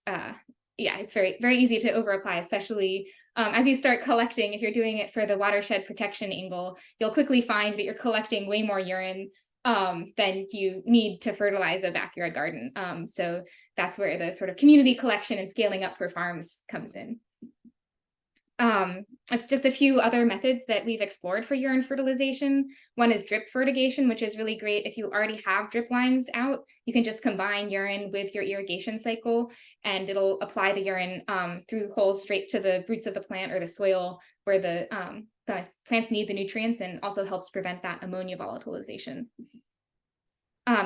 it's very, very easy to over apply, especially as you start collecting. If you're doing it for the watershed protection angle, you'll quickly find that you're collecting way more urine than you need to fertilize a backyard garden. So that's where the sort of community collection and scaling up for farms comes in. Just a few other methods that we've explored for urine fertilization. One is drip fertigation, which is really great. If you already have drip lines out, you can just combine urine with your irrigation cycle and it'll apply the urine through holes straight to the roots of the plant or the soil where the plants need the nutrients, and also helps prevent that ammonia volatilization.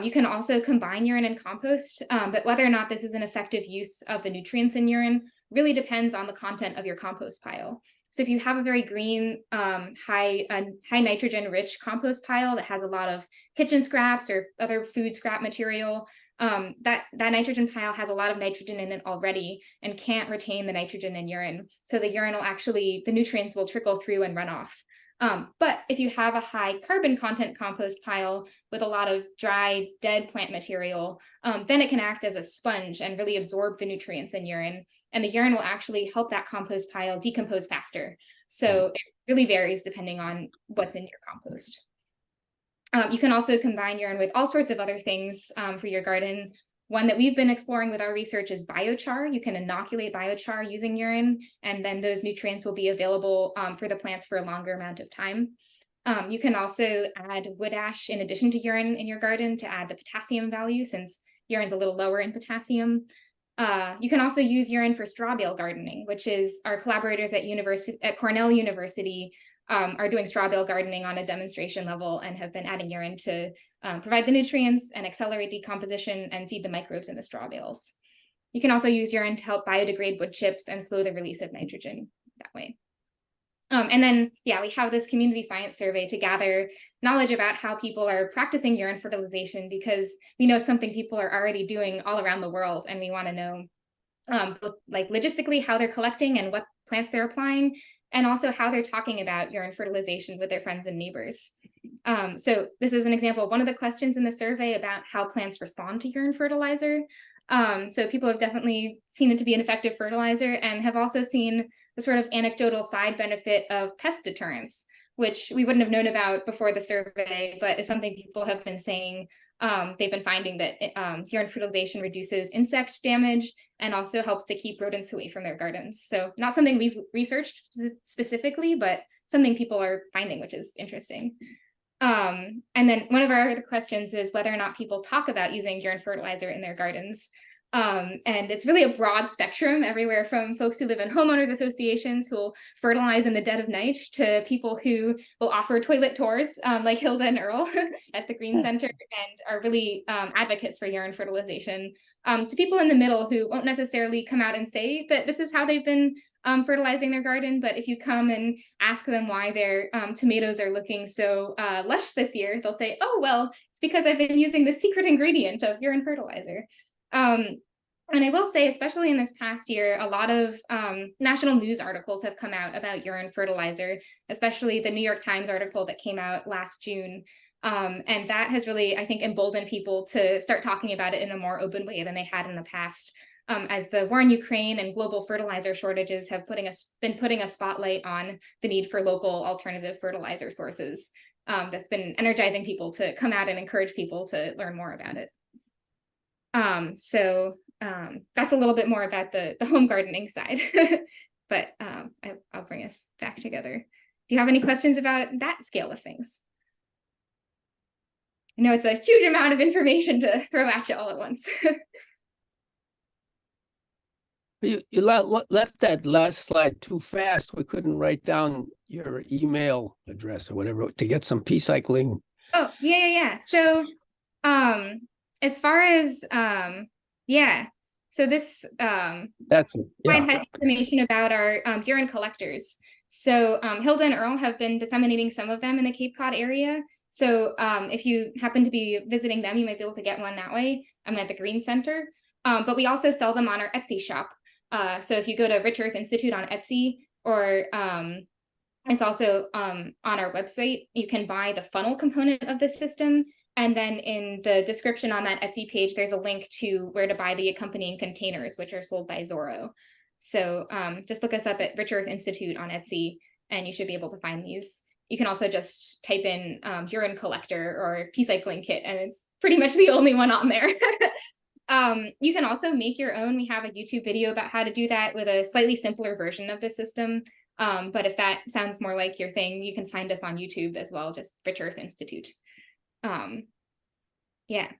You can also combine urine and compost, but whether or not this is an effective use of the nutrients in urine really depends on the content of your compost pile. So if you have a very green, high nitrogen rich compost pile that has a lot of kitchen scraps or other food scrap material, that nitrogen pile has a lot of nitrogen in it already and can't retain the nitrogen in urine. So the urine will actually, the nutrients will trickle through and run off. But if you have a high carbon content compost pile with a lot of dry, dead plant material, then it can act as a sponge and really absorb the nutrients in urine. And the urine will actually help that compost pile decompose faster. So it really varies depending on what's in your compost. You can also combine urine with all sorts of other things for your garden. One that we've been exploring with our research is biochar. You can inoculate biochar using urine, and then those nutrients will be available for the plants for a longer amount of time. You can also add wood ash in addition to urine in your garden to add the potassium value, since urine's a little lower in potassium. You can also use urine for straw bale gardening, which is our collaborators at Cornell University are doing straw bale gardening on a demonstration level and have been adding urine to provide the nutrients and accelerate decomposition and feed the microbes in the straw bales. You can also use urine to help biodegrade wood chips and slow the release of nitrogen that way. And then, yeah, we have this community science survey to gather knowledge about how people are practicing urine fertilization, because we know it's something people are already doing all around the world, and we want to know both like logistically how they're collecting and what plants they're applying, and also how they're talking about urine fertilization with their friends and neighbors. So this is an example of one of the questions in the survey about how plants respond to urine fertilizer. So people have definitely seen it to be an effective fertilizer, and have also seen the sort of anecdotal side benefit of pest deterrence, which we wouldn't have known about before the survey, but is something people have been saying. They've been finding that urine fertilization reduces insect damage and also helps to keep rodents away from their gardens. So not something we've researched specifically, but something people are finding, which is interesting. And then one of our other questions is whether or not people talk about using urine fertilizer in their gardens. And it's really a broad spectrum, everywhere from folks who live in homeowners associations who will fertilize in the dead of night, to people who will offer toilet tours, like Hilda and Earl at the Green Center, and are really advocates for urine fertilization, to people in the middle who won't necessarily come out and say that this is how they've been fertilizing their garden. But if you come and ask them why their tomatoes are looking so lush this year, they'll say, oh, well, it's because I've been using the secret ingredient of urine fertilizer. And I will say, especially in this past year, a lot of national news articles have come out about urine fertilizer, especially the New York Times article that came out last June. And that has really, I think, emboldened people to start talking about it in a more open way than they had in the past, as the war in Ukraine and global fertilizer shortages have been putting a spotlight on the need for local alternative fertilizer sources. That's been energizing people to come out and encourage people to learn more about it. So that's a little bit more about the home gardening side, but I'll bring us back together. Do you have any questions about that scale of things? I know it's a huge amount of information to throw at you all at once. You left that last slide too fast. We couldn't write down your email address or whatever to get some P-cycling. Oh, yeah. So, as far as, so this That's it. slide Yeah. has information about our urine collectors. So Hilda and Earl have been disseminating some of them in the Cape Cod area. So if you happen to be visiting them, you might be able to get one that way. I'm at the Green Center, but we also sell them on our Etsy shop. So if you go to Rich Earth Institute on Etsy, or it's also on our website, you can buy the funnel component of the system. And then in the description on that Etsy page, there's a link to where to buy the accompanying containers, which are sold by Zorro. So just look us up at Rich Earth Institute on Etsy, and you should be able to find these. You can also just type in urine collector or P-cycling kit, and it's pretty much the only one on there. You can also make your own. We have a YouTube video about how to do that with a slightly simpler version of the system. But if that sounds more like your thing, you can find us on YouTube as well, just Rich Earth Institute. Yeah,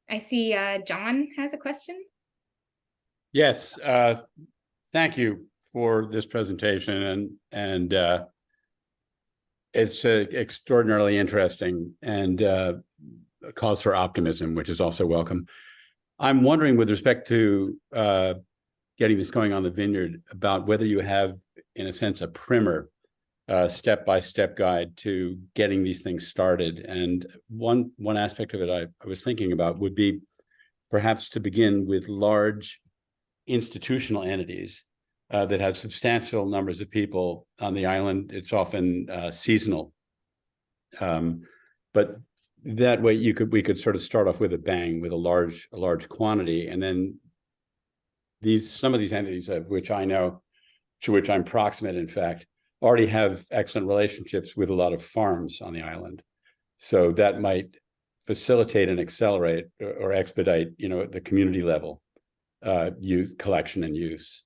I see John has a question. Yes, thank you for this presentation, and it's extraordinarily interesting and cause for optimism, which is also welcome. I'm wondering, with respect to getting this going on the Vineyard, about whether you have, in a sense, a primer step-by-step guide to getting these things started. And one aspect of it I was thinking about would be perhaps to begin with large institutional entities that have substantial numbers of people on the island. It's often seasonal, but that way we could sort of start off with a bang, with a large quantity, and then some of these entities, of which I know, to which I'm proximate, in fact, already have excellent relationships with a lot of farms on the island. So that might facilitate and accelerate or expedite, the community level use collection and use.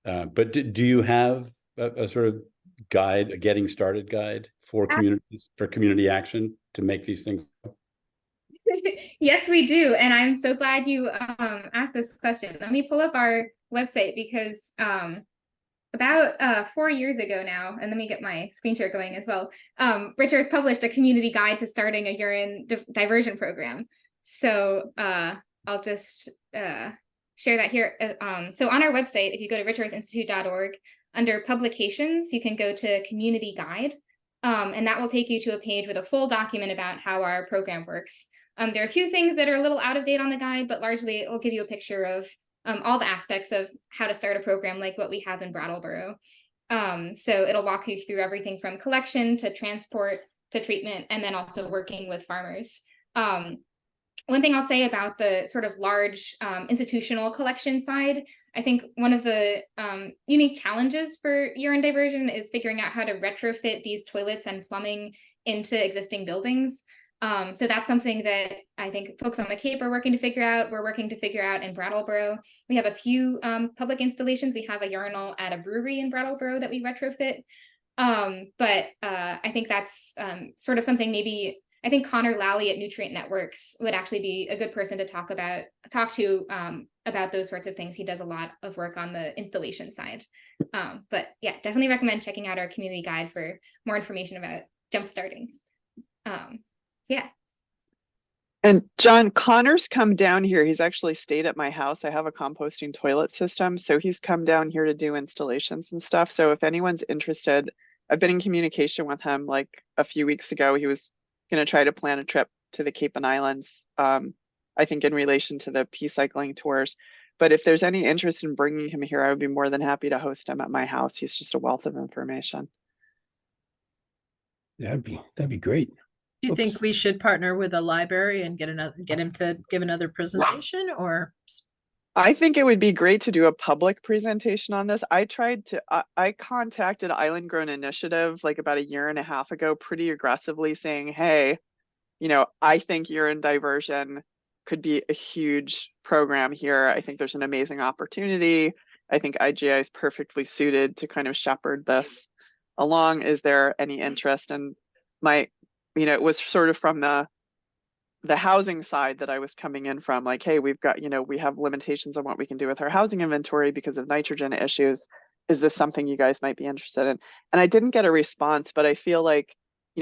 But do you have a sort of guide, a getting started guide for communities, for community action to make these things? Yes, we do. And I'm so glad you asked this question. Let me pull up our website because about 4 years ago now, and let me get my screen share going as well. Richard published a community guide to starting a urine diversion program. So I'll just share that here. So on our website, if you go to richearthinstitute.org, under publications, you can go to community guide, and that will take you to a page with a full document about how our program works. There are a few things that are a little out of date on the guide, but largely it will give you a picture of all the aspects of how to start a program like what we have in Brattleboro. So it'll walk you through everything from collection to transport to treatment, and then also working with farmers. One thing I'll say about the sort of large institutional collection side, I think one of the unique challenges for urine diversion is figuring out how to retrofit these toilets and plumbing into existing buildings. So that's something that I think folks on the Cape are working to figure out. We're working to figure out in Brattleboro. We have a few public installations. We have a urinal at a brewery in Brattleboro that we retrofit. But I think that's sort of something maybe, I think Connor Lally at Nutrient Networks would actually be a good person to talk to about those sorts of things. He does a lot of work on the installation side. But yeah, definitely recommend checking out our community guide for more information about jumpstarting. Yeah. And John, Connor's come down here. He's actually stayed at my house. I have a composting toilet system. So he's come down here to do installations and stuff. So if anyone's interested, I've been in communication with him like a few weeks ago. He was going to try to plan a trip to the Cape and Islands, I think in relation to the pea cycling tours. But if there's any interest in bringing him here, I would be more than happy to host him at my house. He's just a wealth of information. That'd be great. Do you think we should partner with a library and get him to give another presentation, or? I think it would be great to do a public presentation on this. I contacted Island Grown Initiative like about 1.5 years ago, pretty aggressively saying, hey, I think urine diversion could be a huge program here. I think there's an amazing opportunity. I think IGI is perfectly suited to kind of shepherd this along. Is there any interest? And it was sort of from the housing side that I was coming in from, like, hey, we've got, we have limitations on what we can do with our housing inventory because of nitrogen issues. Is this something you guys might be interested in? And I didn't get a response, but I feel like,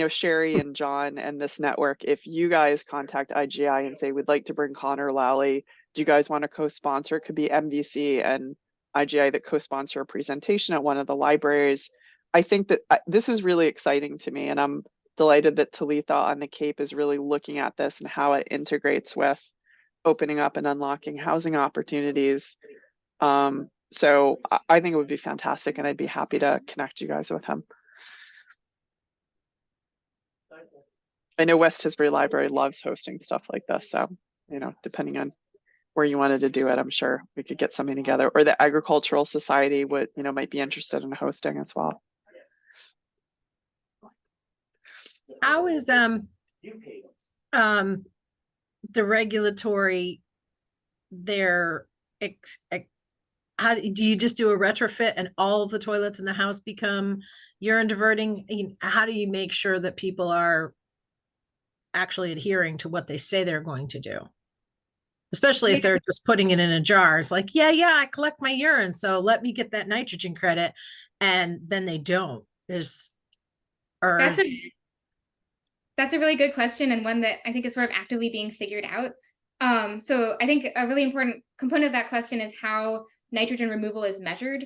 Sherry and John and this network, if you guys contact IGI and say, we'd like to bring Connor Lally, do you guys want to co-sponsor? It could be MVC and IGI that co-sponsor a presentation at one of the libraries. I think that this is really exciting to me, and I'm delighted that Talitha on the Cape is really looking at this and how it integrates with opening up and unlocking housing opportunities. So I think it would be fantastic, and I'd be happy to connect you guys with him. I know West Tisbury Library loves hosting stuff like this, so depending on where you wanted to do it, I'm sure we could get something together. Or the Agricultural Society would might be interested in hosting as well. How is the regulatory there? How do you just do a retrofit and all of the toilets in the house become urine diverting? How do you make sure that people are actually adhering to what they say they're going to do? Especially if they're just putting it in a jar. It's like, yeah, I collect my urine, so let me get that nitrogen credit, and then they don't. That's a really good question, and one that I think is sort of actively being figured out. So I think a really important component of that question is how nitrogen removal is measured.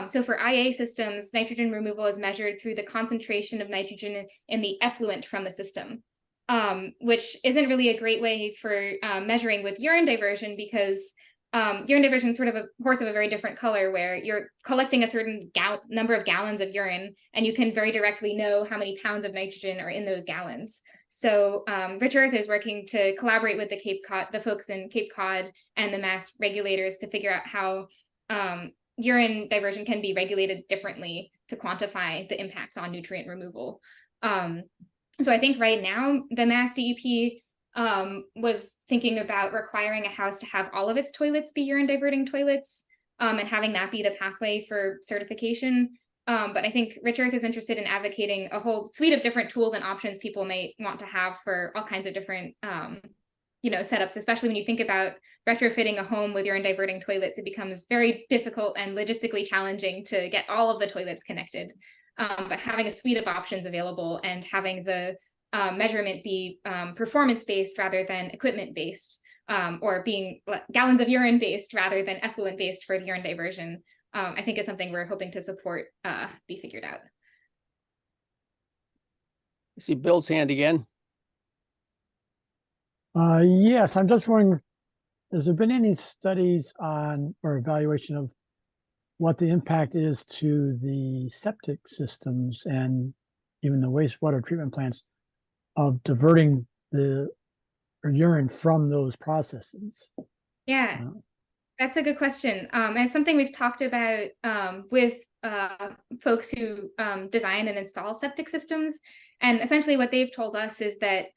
So for IA systems, nitrogen removal is measured through the concentration of nitrogen in the effluent from the system, which isn't really a great way for measuring with urine diversion, because urine diversion is sort of a horse of a very different color, where you're collecting a certain number of gallons of urine, and you can very directly know how many pounds of nitrogen are in those gallons. So Rich Earth is working to collaborate with the folks in Cape Cod and the Mass regulators to figure out how urine diversion can be regulated differently to quantify the impact on nutrient removal. So I think right now the Mass DEP was thinking about requiring a house to have all of its toilets be urine diverting toilets, and having that be the pathway for certification. But I think Rich Earth is interested in advocating a whole suite of different tools and options people may want to have for all kinds of different setups, especially when you think about retrofitting a home with urine diverting toilets. It becomes very difficult and logistically challenging to get all of the toilets connected. But having a suite of options available and having the measurement be performance-based rather than equipment-based, or being gallons of urine based rather than effluent based for the urine diversion, I think is something we're hoping to support be figured out. I see Bill's hand again. Yes, I'm just wondering, has there been any studies on or evaluation of what the impact is to the septic systems and even the wastewater treatment plants of diverting the urine from those processes? Yeah, that's a good question. And it's something we've talked about with folks who design and install septic systems. And essentially what they've told us is that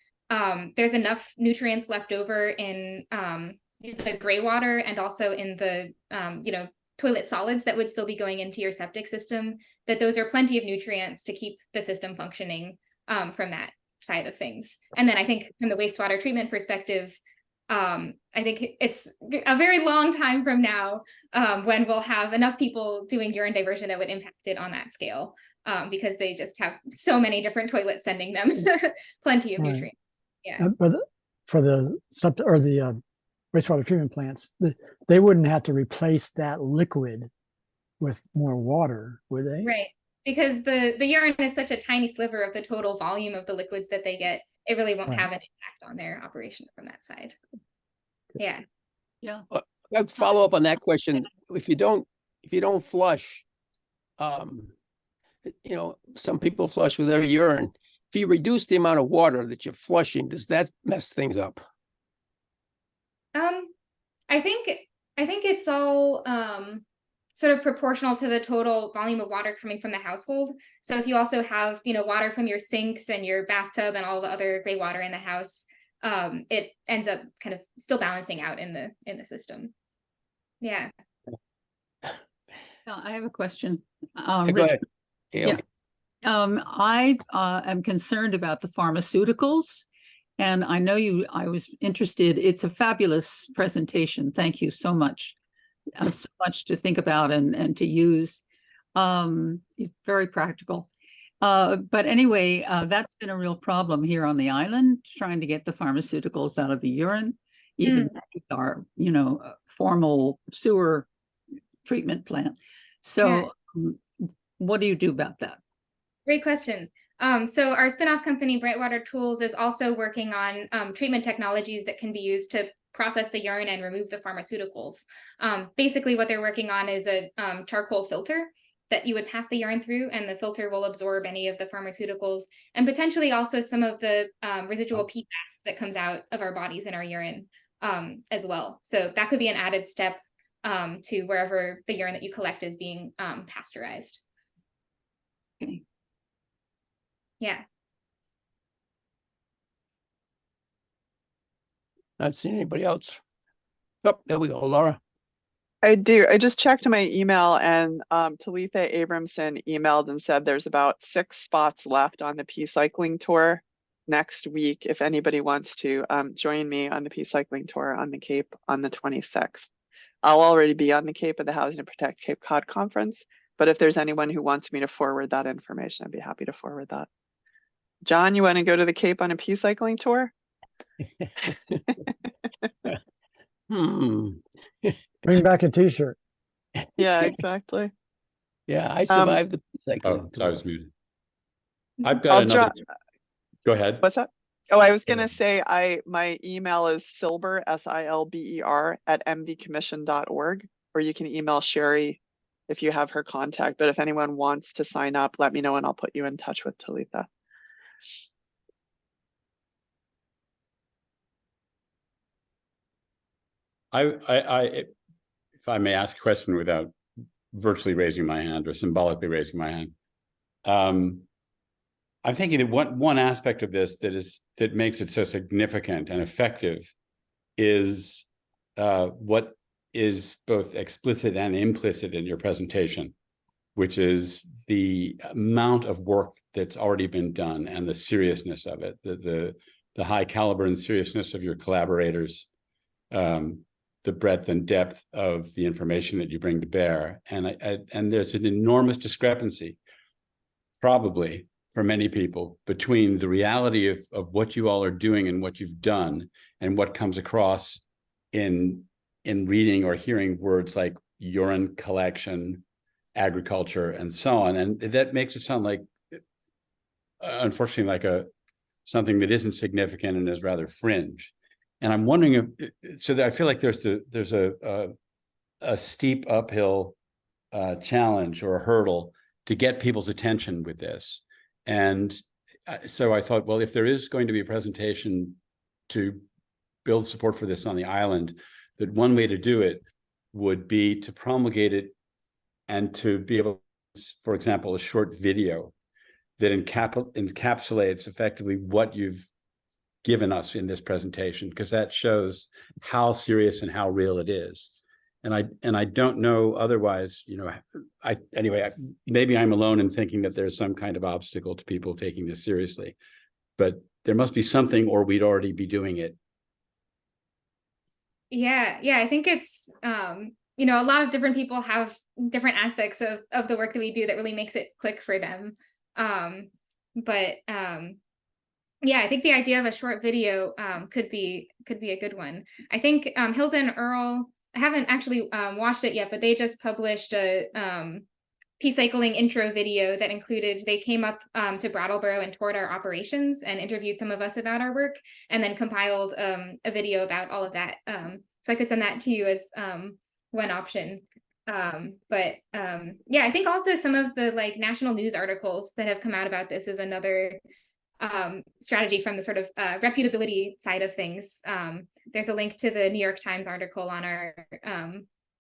there's enough nutrients left over in the gray water and also in the toilet solids that would still be going into your septic system, that those are plenty of nutrients to keep the system functioning from that side of things. And then I think from the wastewater treatment perspective, I think it's a very long time from now when we'll have enough people doing urine diversion that would impact it on that scale, because they just have so many different toilets sending them plenty of nutrients. Yeah. But for the septic or the wastewater treatment plants, they wouldn't have to replace that liquid with more water, would they? Right. Because the urine is such a tiny sliver of the total volume of the liquids that they get, it really won't have an impact on their operation from that side. Yeah. Yeah. I'd follow up on that question. If you don't flush, some people flush with their urine. If you reduce the amount of water that you're flushing, does that mess things up? I think it's all sort of proportional to the total volume of water coming from the household. So if you also have, water from your sinks and your bathtub and all the other gray water in the house, it ends up kind of still balancing out in the system. Yeah. I have a question. Go Rich, ahead. yeah. I am concerned about the pharmaceuticals, and I know I was interested. It's a fabulous presentation. Thank you so much. So much to think about and to use. It's very practical. But anyway, that's been a real problem here on the island, trying to get the pharmaceuticals out of the urine, even with our, formal sewer treatment plant. So what do you do about that? Great question. So our spinoff company, Brightwater Tools, is also working on treatment technologies that can be used to process the urine and remove the pharmaceuticals. Basically, what they're working on is a charcoal filter that you would pass the urine through, and the filter will absorb any of the pharmaceuticals and potentially also some of the residual PFAS that comes out of our bodies in our urine as well. So that could be an added step to wherever the urine that you collect is being pasteurized. Okay. Yeah. Not seeing anybody else. Oh, there we go, Laura. I do. I just checked my email, and Talitha Abramson emailed and said there's about 6 spots left on the Peace Cycling Tour next week. If anybody wants to join me on the Peace Cycling Tour on the Cape on the 26th. I'll already be on the Cape at the Housing to Protect Cape Cod conference, but if there's anyone who wants me to forward that information, I'd be happy to forward that. John, you want to go to the Cape on a Peace Cycling Tour? Bring back a t-shirt. Yeah, exactly. Yeah, I survived the cycling. I was muted. I've got another. Go ahead. What's that? Oh, I was gonna say my email is silber, SILBER @mvcommission.org, or you can email Sherry if you have her contact. But if anyone wants to sign up, let me know and I'll put you in touch with Talitha. If I may ask a question without virtually raising my hand or symbolically raising my hand, I'm thinking that one aspect of this that makes it so significant and effective is what is both explicit and implicit in your presentation, which is the amount of work that's already been done and the seriousness of it, the high caliber and seriousness of your collaborators, the breadth and depth of the information that you bring to bear. And there's an enormous discrepancy, probably for many people, between the reality of what you all are doing and what you've done and what comes across in reading or hearing words like urine collection, agriculture, and so on. And that makes it sound like, unfortunately, like something that isn't significant and is rather fringe. And I'm wondering if, so that I feel like there's a steep uphill challenge or a hurdle to get people's attention with this. And so I thought, well, if there is going to be a presentation to build support for this on the island, that one way to do it would be to promulgate it and to be able, for example, a short video that encapsulates effectively what you've given us in this presentation, because that shows how serious and how real it is. And I don't know otherwise, you know, maybe I'm alone in thinking that there's some kind of obstacle to people taking this seriously, but there must be something, or we'd already be doing it. Yeah, I think it's you know, a lot of different people have different aspects of the work that we do that really makes it click for them. Yeah, I think the idea of a short video could be a good one. I think Hilda and Earl, I haven't actually watched it yet, but they just published a peace cycling intro video that included, they came up to Brattleboro and toured our operations and interviewed some of us about our work, and then compiled a video about all of that. So I could send that to you as one option. Yeah, I think also some of the like national news articles that have come out about this is another strategy from the sort of reputability side of things. There's a link to the New York Times article on our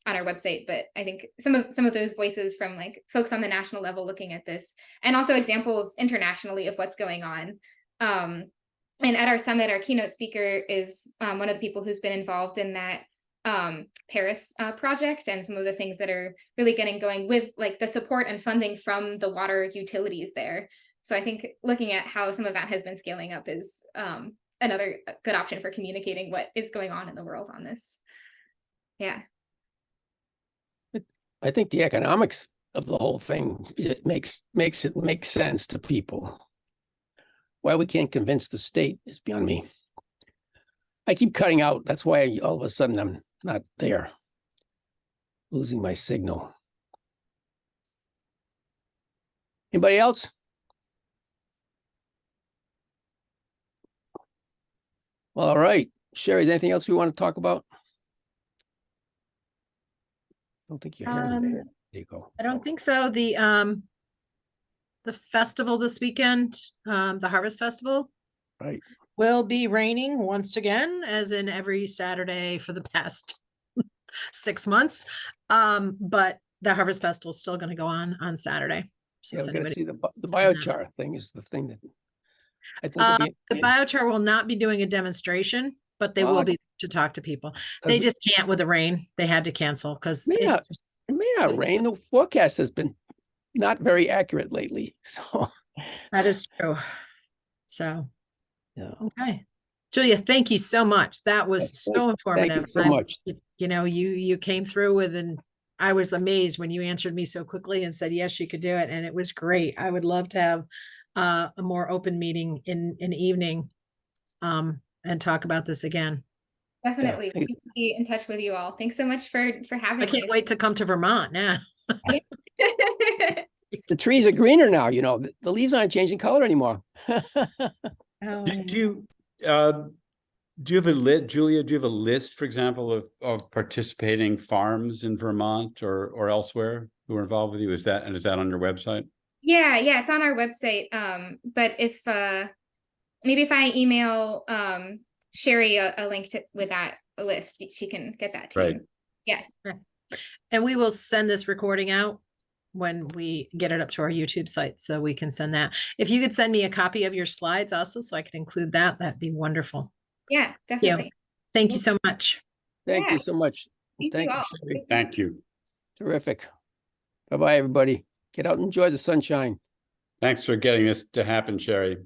website, but I think some of those voices from like folks on the national level looking at this, and also examples internationally of what's going on. And at our summit, our keynote speaker is one of the people who's been involved in that Paris project, and some of the things that are really getting going with like the support and funding from the water utilities there. So I think looking at how some of that has been scaling up is another good option for communicating what is going on in the world on this. Yeah. I think the economics of the whole thing, it makes it make sense to people. Why we can't convince the state is beyond me. I keep cutting out. That's why all of a sudden I'm not there. Losing my signal. Anybody else? Well, all right. Sherry, is there anything else we want to talk about? I don't think you're hearing me. There you go. I don't think so. The festival this weekend, the Harvest Festival, Right, will be raining once again, as in every Saturday for the past 6 months. But the Harvest Festival is still going to go on Saturday. So yeah, if we're going to anybody, see the biochar thing is the thing that I think the biochar will not be doing a demonstration, but they will be to talk to people. They just can't with the rain. They had to cancel because it may not rain. The forecast has been not very accurate lately. So that is true. So yeah. Okay. Julia, thank you so much. That was so informative. Thank you so much. You know, you came through with, and I was amazed when you answered me so quickly and said, yes, she could do it. And it was great. I would love to have a more open meeting in an evening and talk about this again. Definitely. We need to be in touch with you all. Thanks so much for having me. I can't wait to come to Vermont now. The trees are greener now, you know, the leaves aren't changing color anymore. Do you have a list, Julia? Do you have a list, for example, of participating farms in Vermont or elsewhere who are involved with you? Is that on your website? Yeah, it's on our website. But if maybe if I email Sherry a link with that list, she can get that to you. Yeah. And we will send this recording out when we get it up to our YouTube site, so we can send that. If you could send me a copy of your slides also, so I could include that, that'd be wonderful. Yeah, definitely. Thank you so much. Thank you Yeah. so much. Thank you Thank you, all. Sherry. Thank you. Terrific. Bye-bye, everybody. Get out and enjoy the sunshine. Thanks for getting this to happen, Sherry.